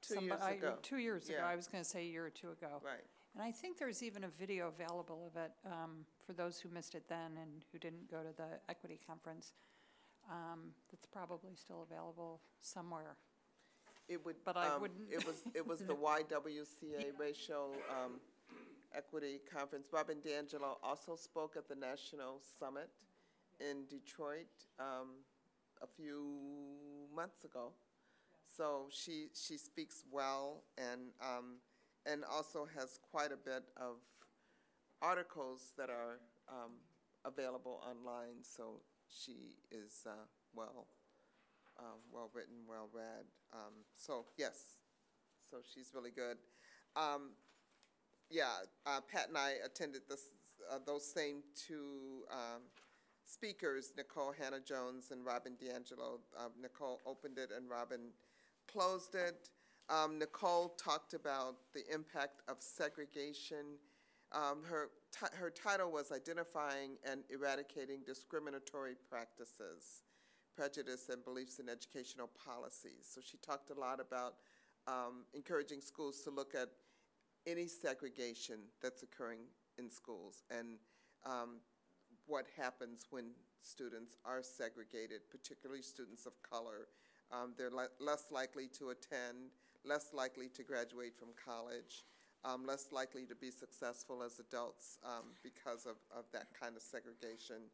A: 2 years ago.
J: 2 years ago.
A: Yeah.
J: I was going to say a year or two ago.
A: Right.
J: And I think there's even a video available of it for those who missed it then and who didn't go to the equity conference. That's probably still available somewhere.
A: It would,
J: But I wouldn't.
A: It was the YWCA Racial Equity Conference. Robin DiAngelo also spoke at the National Summit in Detroit a few months ago. So she speaks well and also has quite a bit of articles that are available online. So she is well written, well read. So yes, so she's really good. Pat and I attended those same two speakers, Nicole Hannah-Jones and Robin DiAngelo. Nicole opened it and Robin closed it. Nicole talked about the impact of segregation. Her title was Identifying and Eradicating Discriminatory Practices, Prejudice and Beliefs in Educational Policies. So she talked a lot about encouraging schools to look at any segregation that's occurring in schools and what happens when students are segregated, particularly students of color. They're less likely to attend, less likely to graduate from college, less likely to be successful as adults because of that kind of segregation.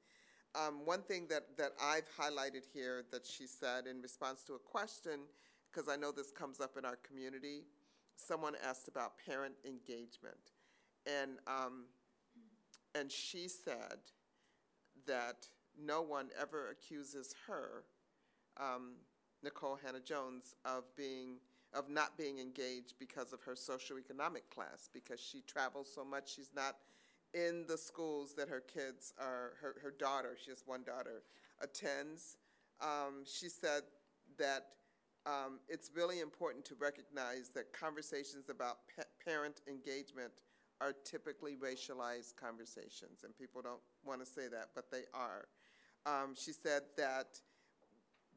A: One thing that I've highlighted here that she said in response to a question, because I know this comes up in our community, someone asked about parent engagement. And And she said that no one ever accuses her, Nicole Hannah-Jones, of not being engaged because of her socioeconomic class, because she travels so much. She's not in the schools that her kids are, her daughter, she has one daughter, attends. She said that it's really important to recognize that conversations about parent engagement are typically racialized conversations, and people don't want to say that, but they are. She said that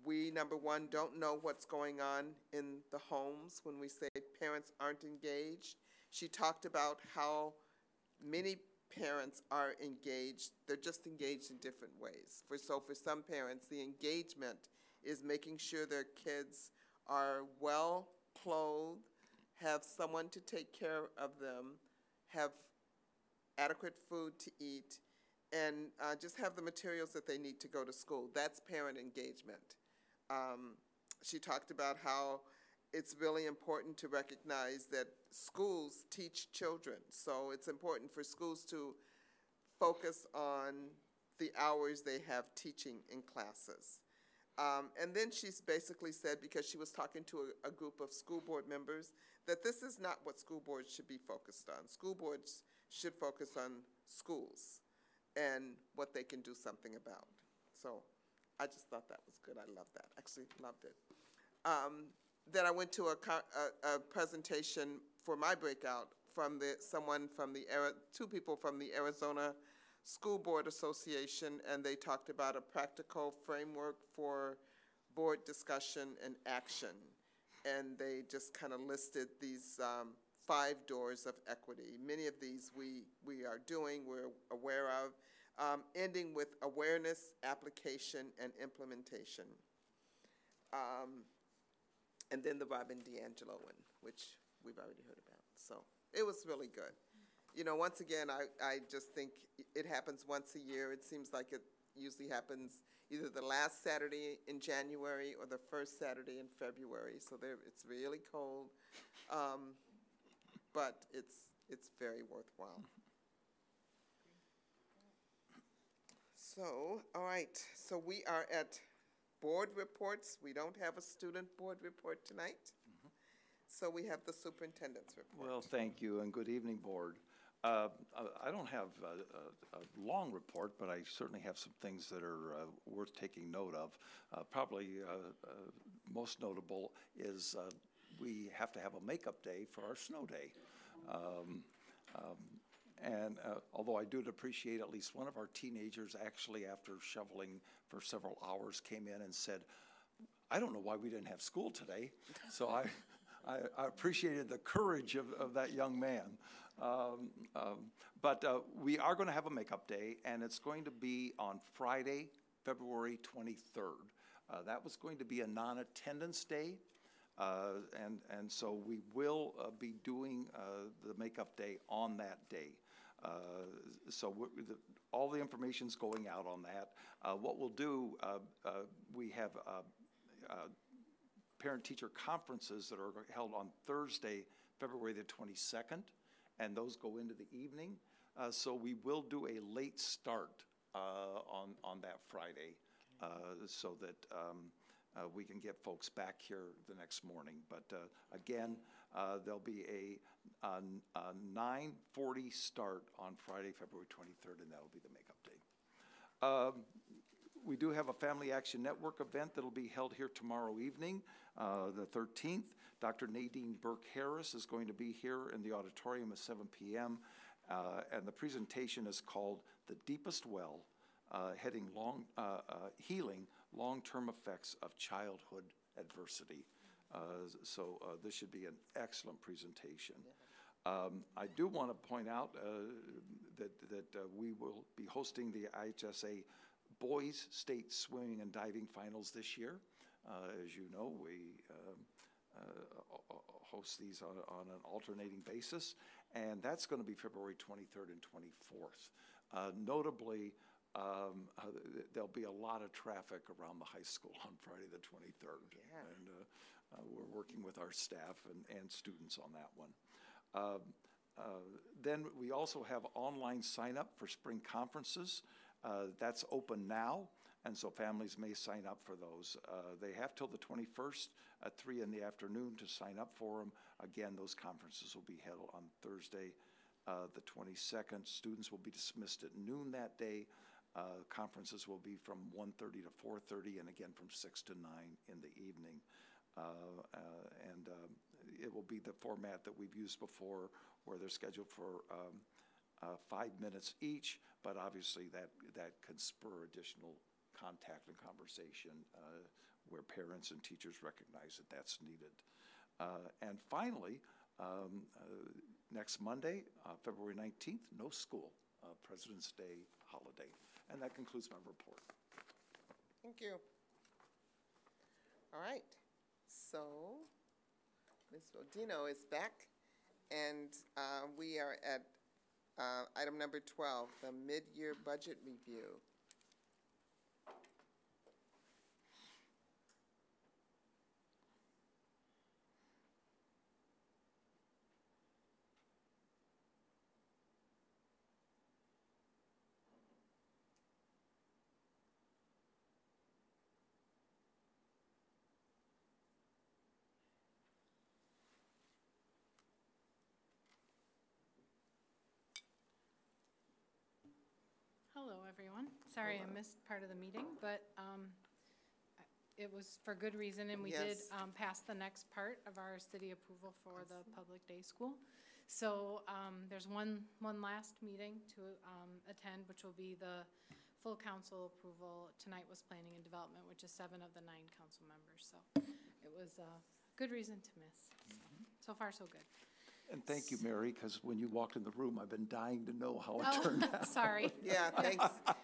A: we, number one, don't know what's going on in the homes when we say parents aren't engaged. She talked about how many parents are engaged. They're just engaged in different ways. So for some parents, the engagement is making sure their kids are well clothed, have someone to take care of them, have adequate food to eat, and just have the materials that they need to go to school. That's parent engagement. She talked about how it's really important to recognize that schools teach children. So it's important for schools to focus on the hours they have teaching in classes. And then she's basically said, because she was talking to a group of school board members, that this is not what school boards should be focused on. School boards should focus on schools and what they can do something about. So I just thought that was good. I love that. Actually loved it. Then I went to a presentation for my breakout from two people from the Arizona School Board Association, and they talked about a practical framework for board discussion and action. And they just kind of listed these 5 doors of equity. Many of these we are doing, we're aware of, ending with awareness, application, and implementation. And then the Robin DiAngelo one, which we've already heard about. So it was really good. You know, once again, I just think it happens once a year. It seems like it usually happens either the last Saturday in January or the first Saturday in February. So it's really cold, but it's very worthwhile. So, all right, so we are at board reports. We don't have a student board report tonight. So we have the superintendent's report.
E: Well, thank you, and good evening, board. I don't have a long report, but I certainly have some things that are worth taking note of. Probably most notable is we have to have a makeup day for our snow day. And although I do appreciate at least one of our teenagers actually, after shoveling for several hours, came in and said, I don't know why we didn't have school today. So I appreciated the courage of that young man. But we are going to have a makeup day, and it's going to be on Friday, February 23rd. That was going to be a non-attendance day. And so we will be doing the makeup day on that day. So all the information's going out on that. What we'll do, we have parent-teacher conferences that are held on Thursday, February the 22nd, and those go into the evening. So we will do a late start on that Friday, so that we can get folks back here the next morning. But again, there'll be a 9:40 start on Friday, February 23rd, and that'll be the makeup day. We do have a Family Action Network event that'll be held here tomorrow evening, the 13th. Dr. Nadine Burke-Harris is going to be here in the auditorium at 7 p.m. And the presentation is called The Deepest Well, Healing Long-Term Effects of Childhood Adversity. So this should be an excellent presentation. I do want to point out that we will be hosting the IHSA Boys State Swimming and Diving Finals this year. As you know, we host these on an alternating basis, and that's going to be February 23rd and 24th. Notably, there'll be a lot of traffic around the high school on Friday the 23rd, and we're working with our staff and students on that one. Then we also have online sign-up for spring conferences. That's open now, and so families may sign up for those. They have till the 21st at 3 in the afternoon to sign up for them. Again, those conferences will be held on Thursday, the 22nd. Students will be dismissed at noon that day. Conferences will be from 1:30 to 4:30, and again from 6 to 9 in the evening. It will be the format that we've used before, where they're scheduled for 5 minutes each, but obviously that can spur additional contact and conversation where parents and teachers recognize that that's needed. And finally, next Monday, February 19th, no school, President's Day holiday. And that concludes my report.
A: Thank you. All right, so Ms. Bodino is back, and we are at item number 12, the mid-year budget review.
K: Hello, everyone. Sorry I missed part of the meeting, but it was for good reason, and we did pass the next part of our city approval for the public day school. So there's one last meeting to attend, which will be the full council approval. Tonight was planning and development, which is 7 of the 9 council members. So it was a good reason to miss. So far, so good.
E: And thank you, Mary, because when you walked in the room, I've been dying to know how it turned out.
K: Sorry.
A: Yeah,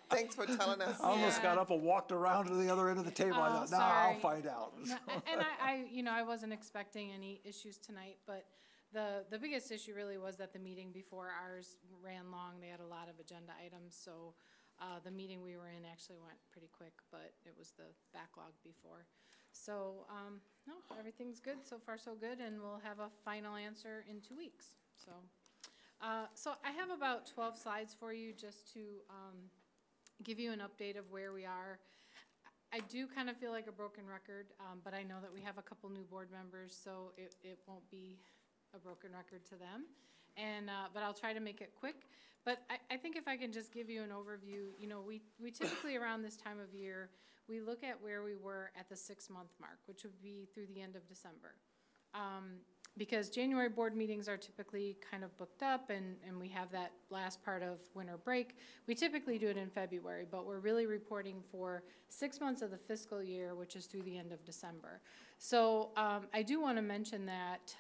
A: thanks for telling us.
E: I almost got up and walked around to the other end of the table. I thought, I'll find out.
K: And I wasn't expecting any issues tonight, but the biggest issue really was that the meeting before ours ran long. They had a lot of agenda items, so the meeting we were in actually went pretty quick, but it was the backlog before. So, no, everything's good. So far, so good, and we'll have a final answer in 2 weeks. So I have about 12 slides for you just to give you an update of where we are. I do kind of feel like a broken record, but I know that we have a couple new board members, so it won't be a broken record to them. And but I'll try to make it quick. But I think if I can just give you an overview, you know, we typically around this time of year, we look at where we were at the 6-month mark, which would be through the end of December. Because January board meetings are typically kind of booked up, and we have that last part of winter break. We typically do it in February, but we're really reporting for 6 months of the fiscal year, which is through the end of December. So I do want to mention that,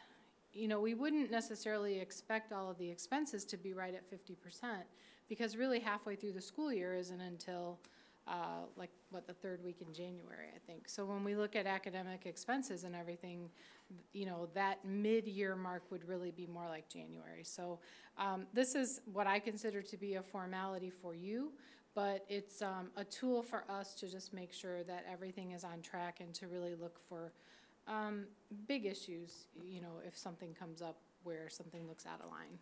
K: you know, we wouldn't necessarily expect all of the expenses to be right at 50%, because really halfway through the school year isn't until the 3rd week in January, I think. So when we look at academic expenses and everything, you know, that mid-year mark would really be more like January. So this is what I consider to be a formality for you, but it's a tool for us to just make sure that everything is on track and to really look for big issues, you know, if something comes up where something looks out of line.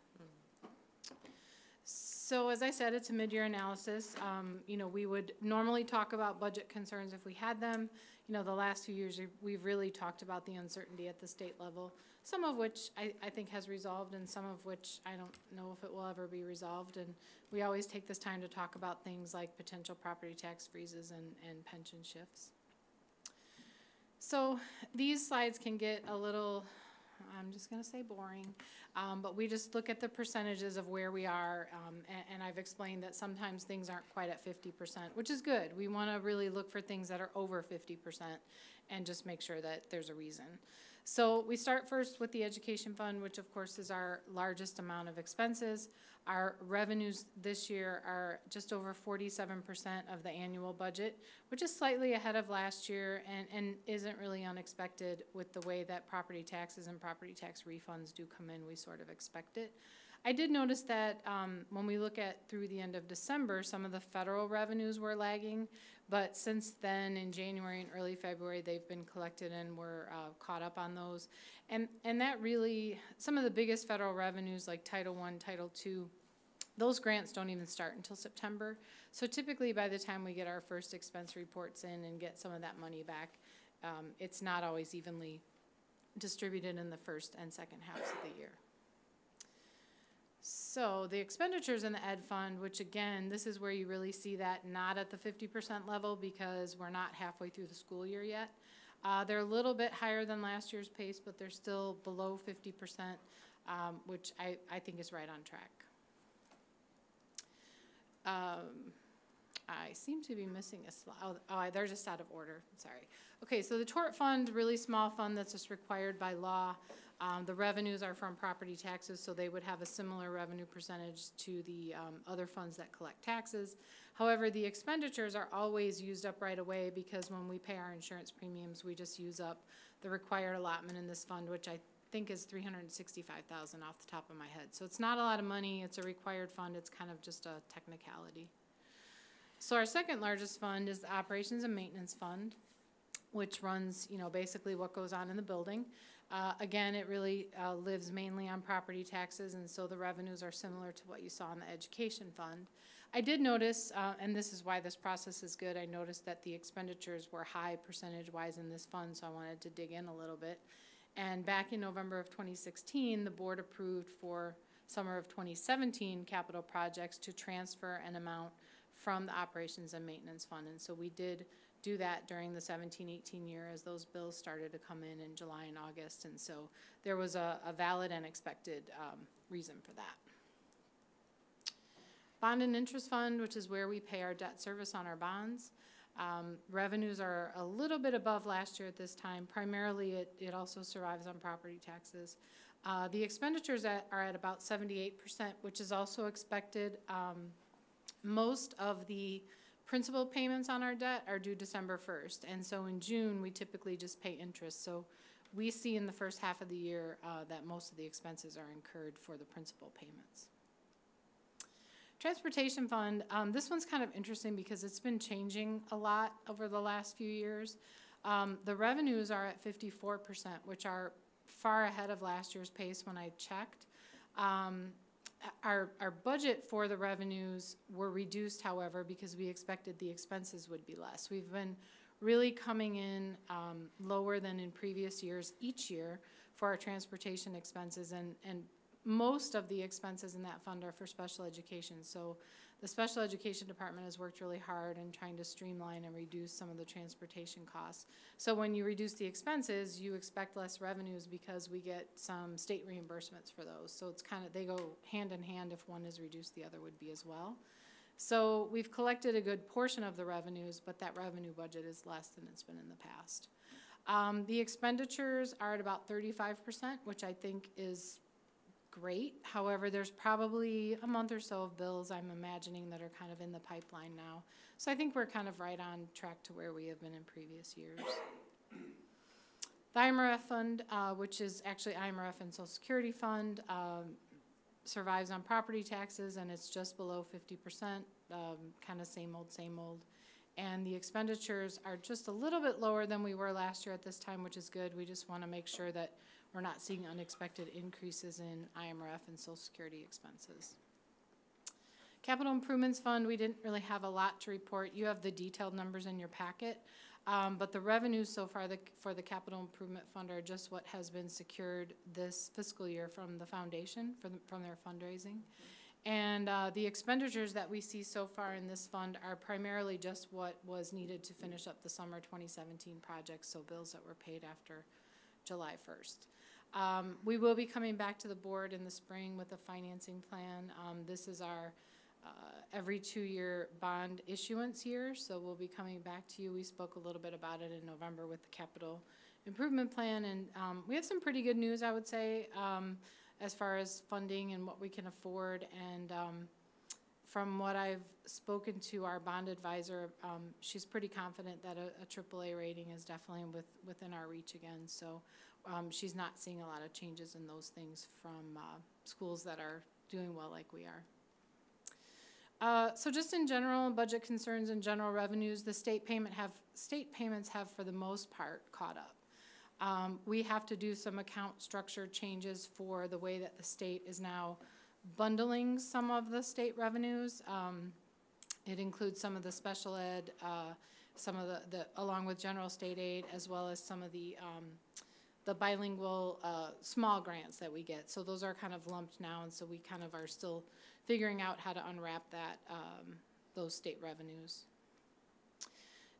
K: So as I said, it's a mid-year analysis. You know, we would normally talk about budget concerns if we had them. You know, the last few years we've really talked about the uncertainty at the state level, some of which I think has resolved, and some of which I don't know if it will ever be resolved. And we always take this time to talk about things like potential property tax freezes and pension shifts. So these slides can get a little, I'm just going to say boring, but we just look at the percentages of where we are, and I've explained that sometimes things aren't quite at 50%, which is good. We want to really look for things that are over 50% and just make sure that there's a reason. So we start first with the education fund, which of course is our largest amount of expenses. Our revenues this year are just over 47% of the annual budget, which is slightly ahead of last year and isn't really unexpected with the way that property taxes and property tax refunds do come in. We sort of expect it. I did notice that when we look at through the end of December, some of the federal revenues were lagging, But since then, in January and early February, they've been collected and we're caught up on those. And that really, some of the biggest federal revenues like Title I, Title II, those grants don't even start until September. So typically by the time we get our first expense reports in and get some of that money back, it's not always evenly distributed in the first and second halves of the year. So the expenditures in the ed fund, which again, this is where you really see that not at the 50% level because we're not halfway through the school year yet. They're a little bit higher than last year's pace, but they're still below 50%, which I think is right on track. I seem to be missing a slide. Oh, they're just out of order. Sorry. Okay, so the tort fund, really small fund that's just required by law. The revenues are from property taxes, so they would have a similar revenue percentage to the other funds that collect taxes. However, the expenditures are always used up right away because when we pay our insurance premiums, we just use up the required allotment in this fund, which I think is $365,000 off the top of my head. So it's not a lot of money. It's a required fund. It's kind of just a technicality. So our second largest fund is the Operations and Maintenance Fund, which runs, basically what goes on in the building. Again, it really lives mainly on property taxes, and so the revenues are similar to what you saw in the Education Fund. I did notice, and this is why this process is good, I noticed that the expenditures were high percentage-wise in this fund, so I wanted to dig in a little bit. And back in November of 2016, the board approved for summer of 2017 capital projects to transfer an amount from the Operations and Maintenance Fund. And so we did do that during the 17-18 year as those bills started to come in July and August. And so there was a valid and expected reason for that. Bond and Interest Fund, which is where we pay our debt service on our bonds. Revenues are a little bit above last year at this time. Primarily, it also survives on property taxes. The expenditures are at about 78%, which is also expected. Most of the principal payments on our debt are due December 1st, and so in June, we typically just pay interest. So we see in the first half of the year that most of the expenses are incurred for the principal payments. Transportation Fund, this one's kind of interesting because it's been changing a lot over the last few years. The revenues are at 54%, which are far ahead of last year's pace when I checked. Our budget for the revenues were reduced, however, because we expected the expenses would be less. We've been really coming in lower than in previous years each year for our transportation expenses, and most of the expenses in that fund are for special education. So the special education department has worked really hard in trying to streamline and reduce some of the transportation costs. So when you reduce the expenses, you expect less revenues because we get some state reimbursements for those. So it's kind of, they go hand in hand. If one is reduced, the other would be as well. So we've collected a good portion of the revenues, but that revenue budget is less than it's been in the past. The expenditures are at about 35%, which I think is great. However, there's probably a month or so of bills I'm imagining that are kind of in the pipeline now. So I think we're kind of right on track to where we have been in previous years. The IMRF fund, which is actually IMRF and Social Security Fund, survives on property taxes, and it's just below 50%, kind of same old. And the expenditures are just a little bit lower than we were last year at this time, which is good. We just want to make sure that we're not seeing unexpected increases in IMRF and Social Security expenses. Capital Improvements Fund, we didn't really have a lot to report. You have the detailed numbers in your packet, but the revenues so far for the Capital Improvement Fund are just what has been secured this fiscal year from the foundation, from their fundraising. And the expenditures that we see so far in this fund are primarily just what was needed to finish up the summer 2017 projects, so bills that were paid after July 1st. We will be coming back to the board in the spring with a financing plan. This is our every 2-year bond issuance year, so we'll be coming back to you. We spoke a little bit about it in November with the capital improvement plan, and we have some pretty good news, I would say, as far as funding and what we can afford. And from what I've spoken to our bond advisor, she's pretty confident that a AAA rating is definitely within our reach again. So she's not seeing a lot of changes in those things from schools that are doing well like we are. So just in general, budget concerns and general revenues, the state payments have for the most part caught up. We have to do some account structure changes for the way that the state is now bundling some of the state revenues. It includes some of the special ed, some of the along with general state aid, as well as some of the bilingual small grants that we get. So those are kind of lumped now, and so we kind of are still figuring out how to unwrap that, those state revenues.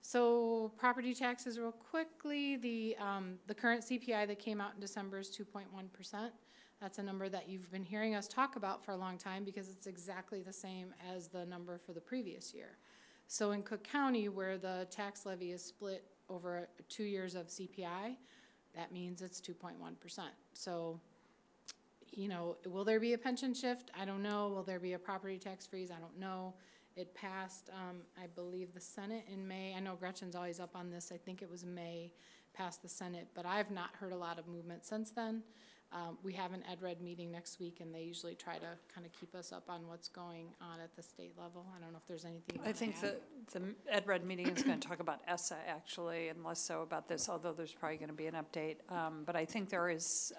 K: So property taxes real quickly, the current CPI that came out in December is 2.1%. That's a number that you've been hearing us talk about for a long time because it's exactly the same as the number for the previous year. So in Cook County, where the tax levy is split over 2 years of CPI, that means it's 2.1%. So, you know, will there be a pension shift? I don't know. Will there be a property tax freeze? I don't know. It passed, I believe, the Senate in May. I know Gretchen's always up on this. I think it was May, passed the Senate, but I've not heard a lot of movement since then. We have an EdRed meeting next week, and they usually try to kind of keep us up on what's going on at the state level. I don't know if there's anything you
J: I think the EdRed meeting is going to talk about ESSA, actually, and less so about this, although there's probably going to be an update. But I think there is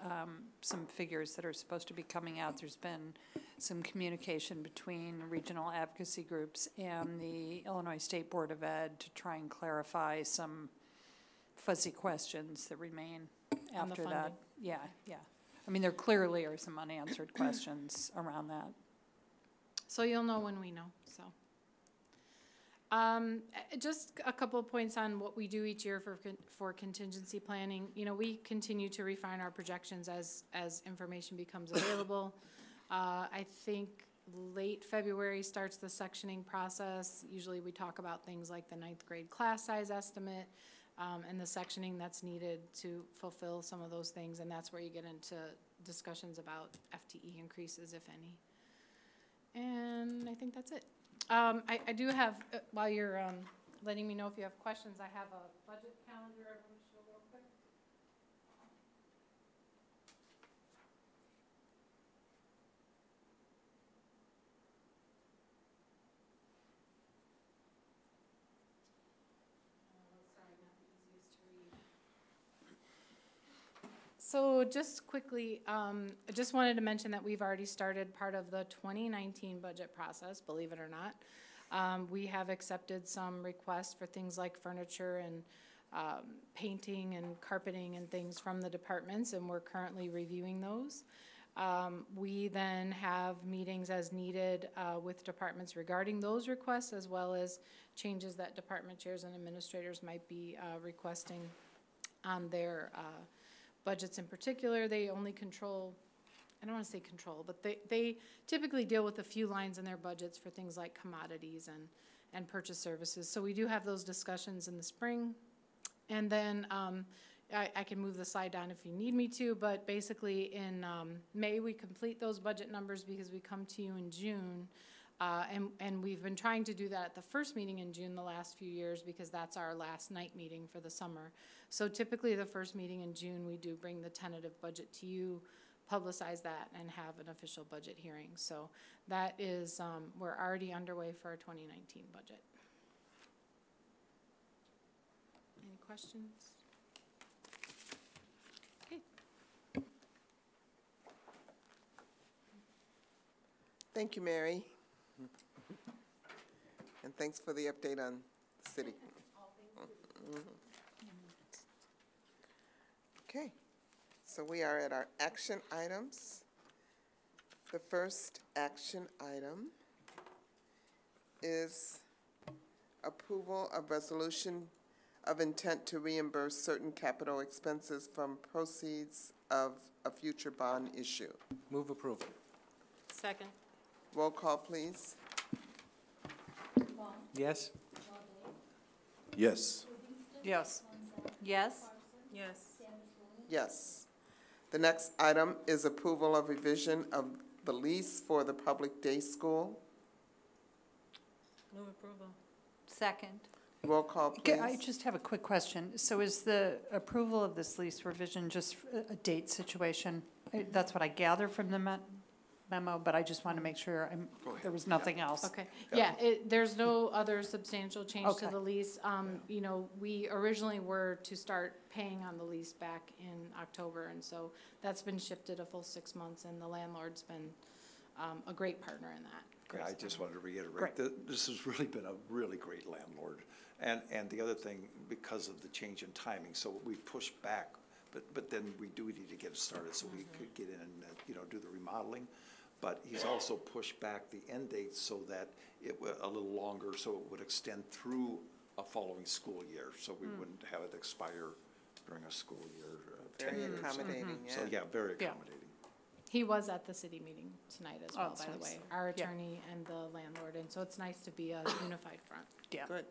J: some figures that are supposed to be coming out. There's been some communication between regional advocacy groups and the Illinois State Board of Ed to try and clarify some fuzzy questions that remain after that. Yeah, yeah. I mean, there clearly are some unanswered questions around that.
K: So you'll know when we know, so. Just a couple of points on what we do each year for contingency planning. You know, we continue to refine our projections as information becomes available. I think late February starts the sectioning process. Usually we talk about things like the 9th grade class size estimate, and the sectioning that's needed to fulfill some of those things, and that's where you get into discussions about FTE increases, if any. And I think that's it. I do have, while you're letting me know if you have questions, I have a budget calendar I want to show real quick. So just quickly, I just wanted to mention that we've already started part of the 2019 budget process, believe it or not. We have accepted some requests for things like furniture and painting and carpeting and things from the departments, and we're currently reviewing those. We then have meetings as needed with departments regarding those requests, as well as changes that department chairs and administrators might be requesting on their budgets in particular. They only control, I don't want to say control, but they typically deal with a few lines in their budgets for things like commodities and purchase services. So we do have those discussions in the spring. And then I can move the slide down if you need me to, but basically in May we complete those budget numbers because we come to you in June. And we've been trying to do that at the first meeting in June the last few years because that's our last night meeting for the summer. So typically the first meeting in June, we do bring the tentative budget to you, publicize that, and have an official budget hearing. So that is, we're already underway for our 2019 budget. Any questions? Okay.
A: Thank you, Mary. And thanks for the update on the city. Okay, so we are at our action items. The first action item is approval of resolution of intent to reimburse certain capital expenses from proceeds of a future bond issue.
F: Move approval.
K: Second.
A: Roll call, please.
F: Yes?
G: Yes.
J: Yes.
B: Yes?
K: Yes.
A: Yes. The next item is approval of revision of the lease for the public day school.
K: Move approval.
B: Second.
A: Roll call, please.
J: I just have a quick question. So is the approval of this lease revision just a date situation? That's what I gather from the memo, but I just want to make sure there was nothing else.
K: Okay, yeah, there's no other substantial change to
J: Okay.
K: the lease. You know, we originally were to start paying on the lease back in October, and so that's been shifted a full 6 months, and the landlord's been a great partner in that.
E: Yeah, I just wanted to reiterate,
J: Great.
E: that this has really been a really great landlord. And the other thing, because of the change in timing, so we've pushed back, but then we do need to get it started so we could get in and, do the remodeling. But he's also pushed back the end date so that it was a little longer, so it would extend through a following school year, so we wouldn't have it expire during a school year, 10
A: Very
E: years.
A: accommodating, yeah.
E: So, yeah, very
J: Yeah.
E: accommodating.
K: He was at the city meeting tonight as
J: Oh,
K: well,
J: that's
K: by the
J: nice.
K: way, our
J: Yeah.
K: attorney and the landlord, and so it's nice to be a unified front.
J: Yeah.
A: Good.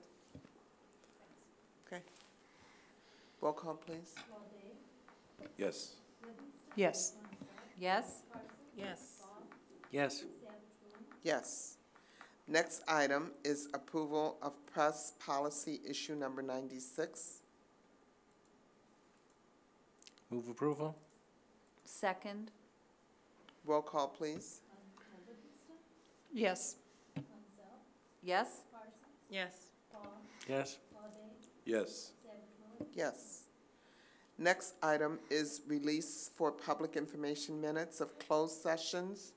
A: Okay. Roll call, please.
G: Yes.
J: Yes.
B: Yes?
H: Yes.
F: Yes.
A: Yes. Next item is approval of press policy issue number 96.
F: Move approval?
B: Second?
A: Roll call, please.
J: Yes.
B: Yes?
H: Yes.
F: Yes.
G: Yes.
A: Yes. Next item is release for public information minutes of closed sessions,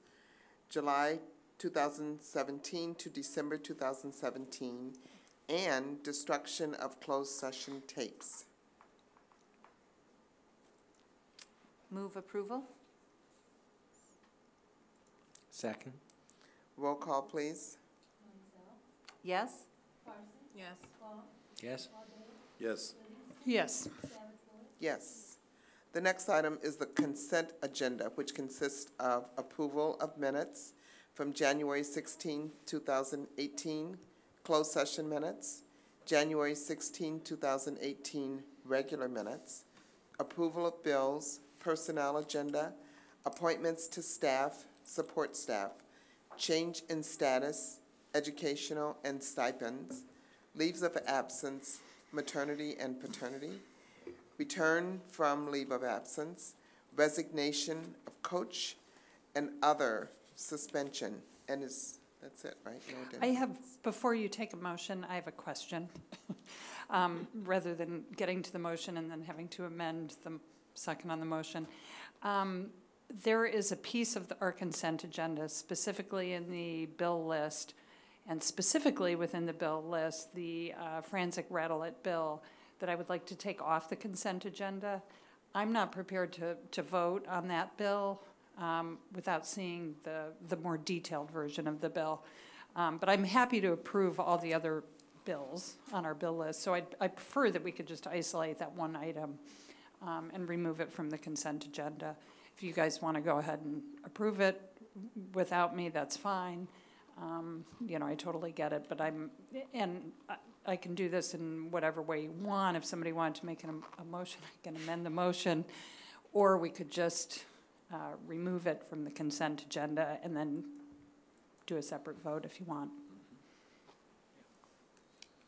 A: July 2017 to December 2017, and destruction of closed session tapes.
B: Move approval?
F: Second?
A: Roll call, please.
B: Yes?
H: Yes.
F: Yes.
G: Yes.
J: Yes.
A: Yes. The next item is the consent agenda, which consists of approval of minutes from January 16, 2018, closed session minutes, January 16, 2018, regular minutes, approval of bills, personnel agenda, appointments to staff, support staff, change in status, educational and stipends, leaves of absence, maternity and paternity, return from leave of absence, resignation of coach, and other suspension. And that's it, right? No
J: I
A: addendum.
J: have, before you take a motion, I have a question. Rather than getting to the motion and then having to amend the second on the motion. There is a piece of our consent agenda, specifically in the bill list, and specifically within the bill list, the Frantic Rattle-It bill, that I would like to take off the consent agenda. I'm not prepared to vote on that bill without seeing the more detailed version of the bill. But I'm happy to approve all the other bills on our bill list. So I prefer that we could just isolate that one item and remove it from the consent agenda. If you guys want to go ahead and approve it without me, that's fine. I totally get it, but I can do this in whatever way you want. If somebody wanted to make a motion, I can amend the motion, or we could just remove it from the consent agenda and then do a separate vote if you want.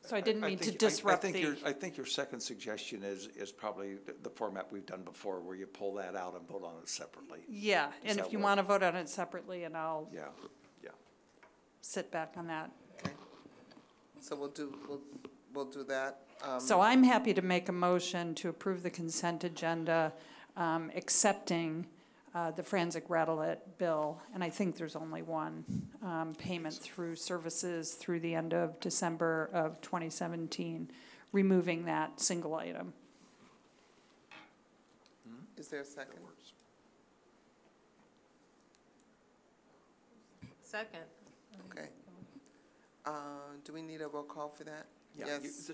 J: So I didn't mean to disrupt
E: I think your second suggestion is probably the format we've done before, where you pull that out and vote on it separately.
J: Yeah, and
E: that
J: if you
E: work?
J: want to vote on it separately, and I'll
E: Yeah, yeah.
J: sit back on that.
A: Okay. So we'll do that.
J: So I'm happy to make a motion to approve the consent agenda, accepting the Frantic Rattle-It bill, and I think there's only one payment through services through the end of December of 2017, removing that single item.
A: Is there a second?
H: Second.
A: Okay. Do we need a roll call for that?
E: Yeah,
A: Yes.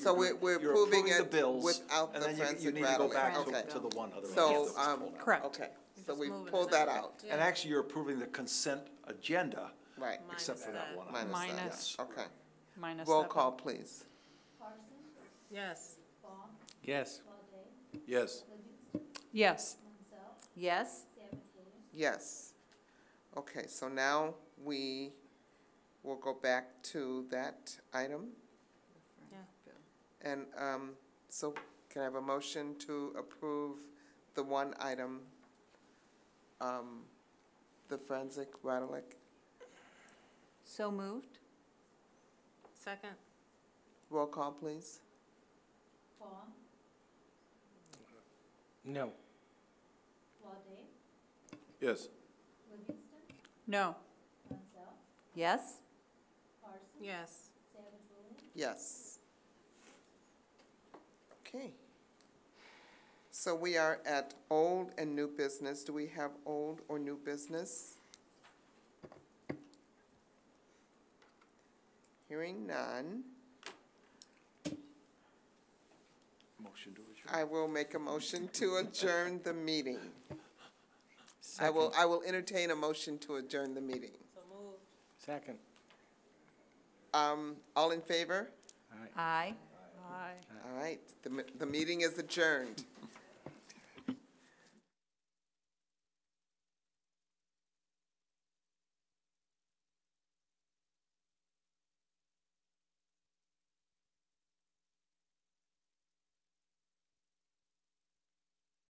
E: So
A: we're
E: you're
A: approving
E: the
A: it
E: bills,
A: without
E: and
A: the
E: then you
A: Frantic
E: need to go
A: Rattle-It.
E: back
A: Okay.
E: to the one other.
A: So,
E: that was pulled out.
J: Correct.
A: Okay, so
H: just
A: we
H: moving
A: pulled
H: it
A: that
H: up.
A: out.
E: And actually, you're approving the consent agenda,
A: Right,
E: except for that one. item.
A: minus that.
J: Minus.
A: Okay.
J: Minus
A: Roll
J: that
A: call,
J: one.
A: please.
H: Yes.
F: Yes.
G: Yes.
J: Yes.
B: Yes?
A: Yes. Okay, so now we will go back to that item.
H: Yeah.
A: And so can I have a motion to approve the one item the forensic rhetoric.
B: So moved?
K: Second.
A: Roll call, please.
F: No.
E: Yes.
J: No.
B: Yes?
K: Yes.
A: Yes. Okay. So we are at old and new business. Do we have old or new business? Hearing none,
E: Motion to adjourn.
A: I will make a motion to adjourn the meeting. I will entertain a motion to adjourn the meeting.
F: Second.
A: All in favor?
B: Aye.
J: Aye.
A: All right, the meeting is adjourned.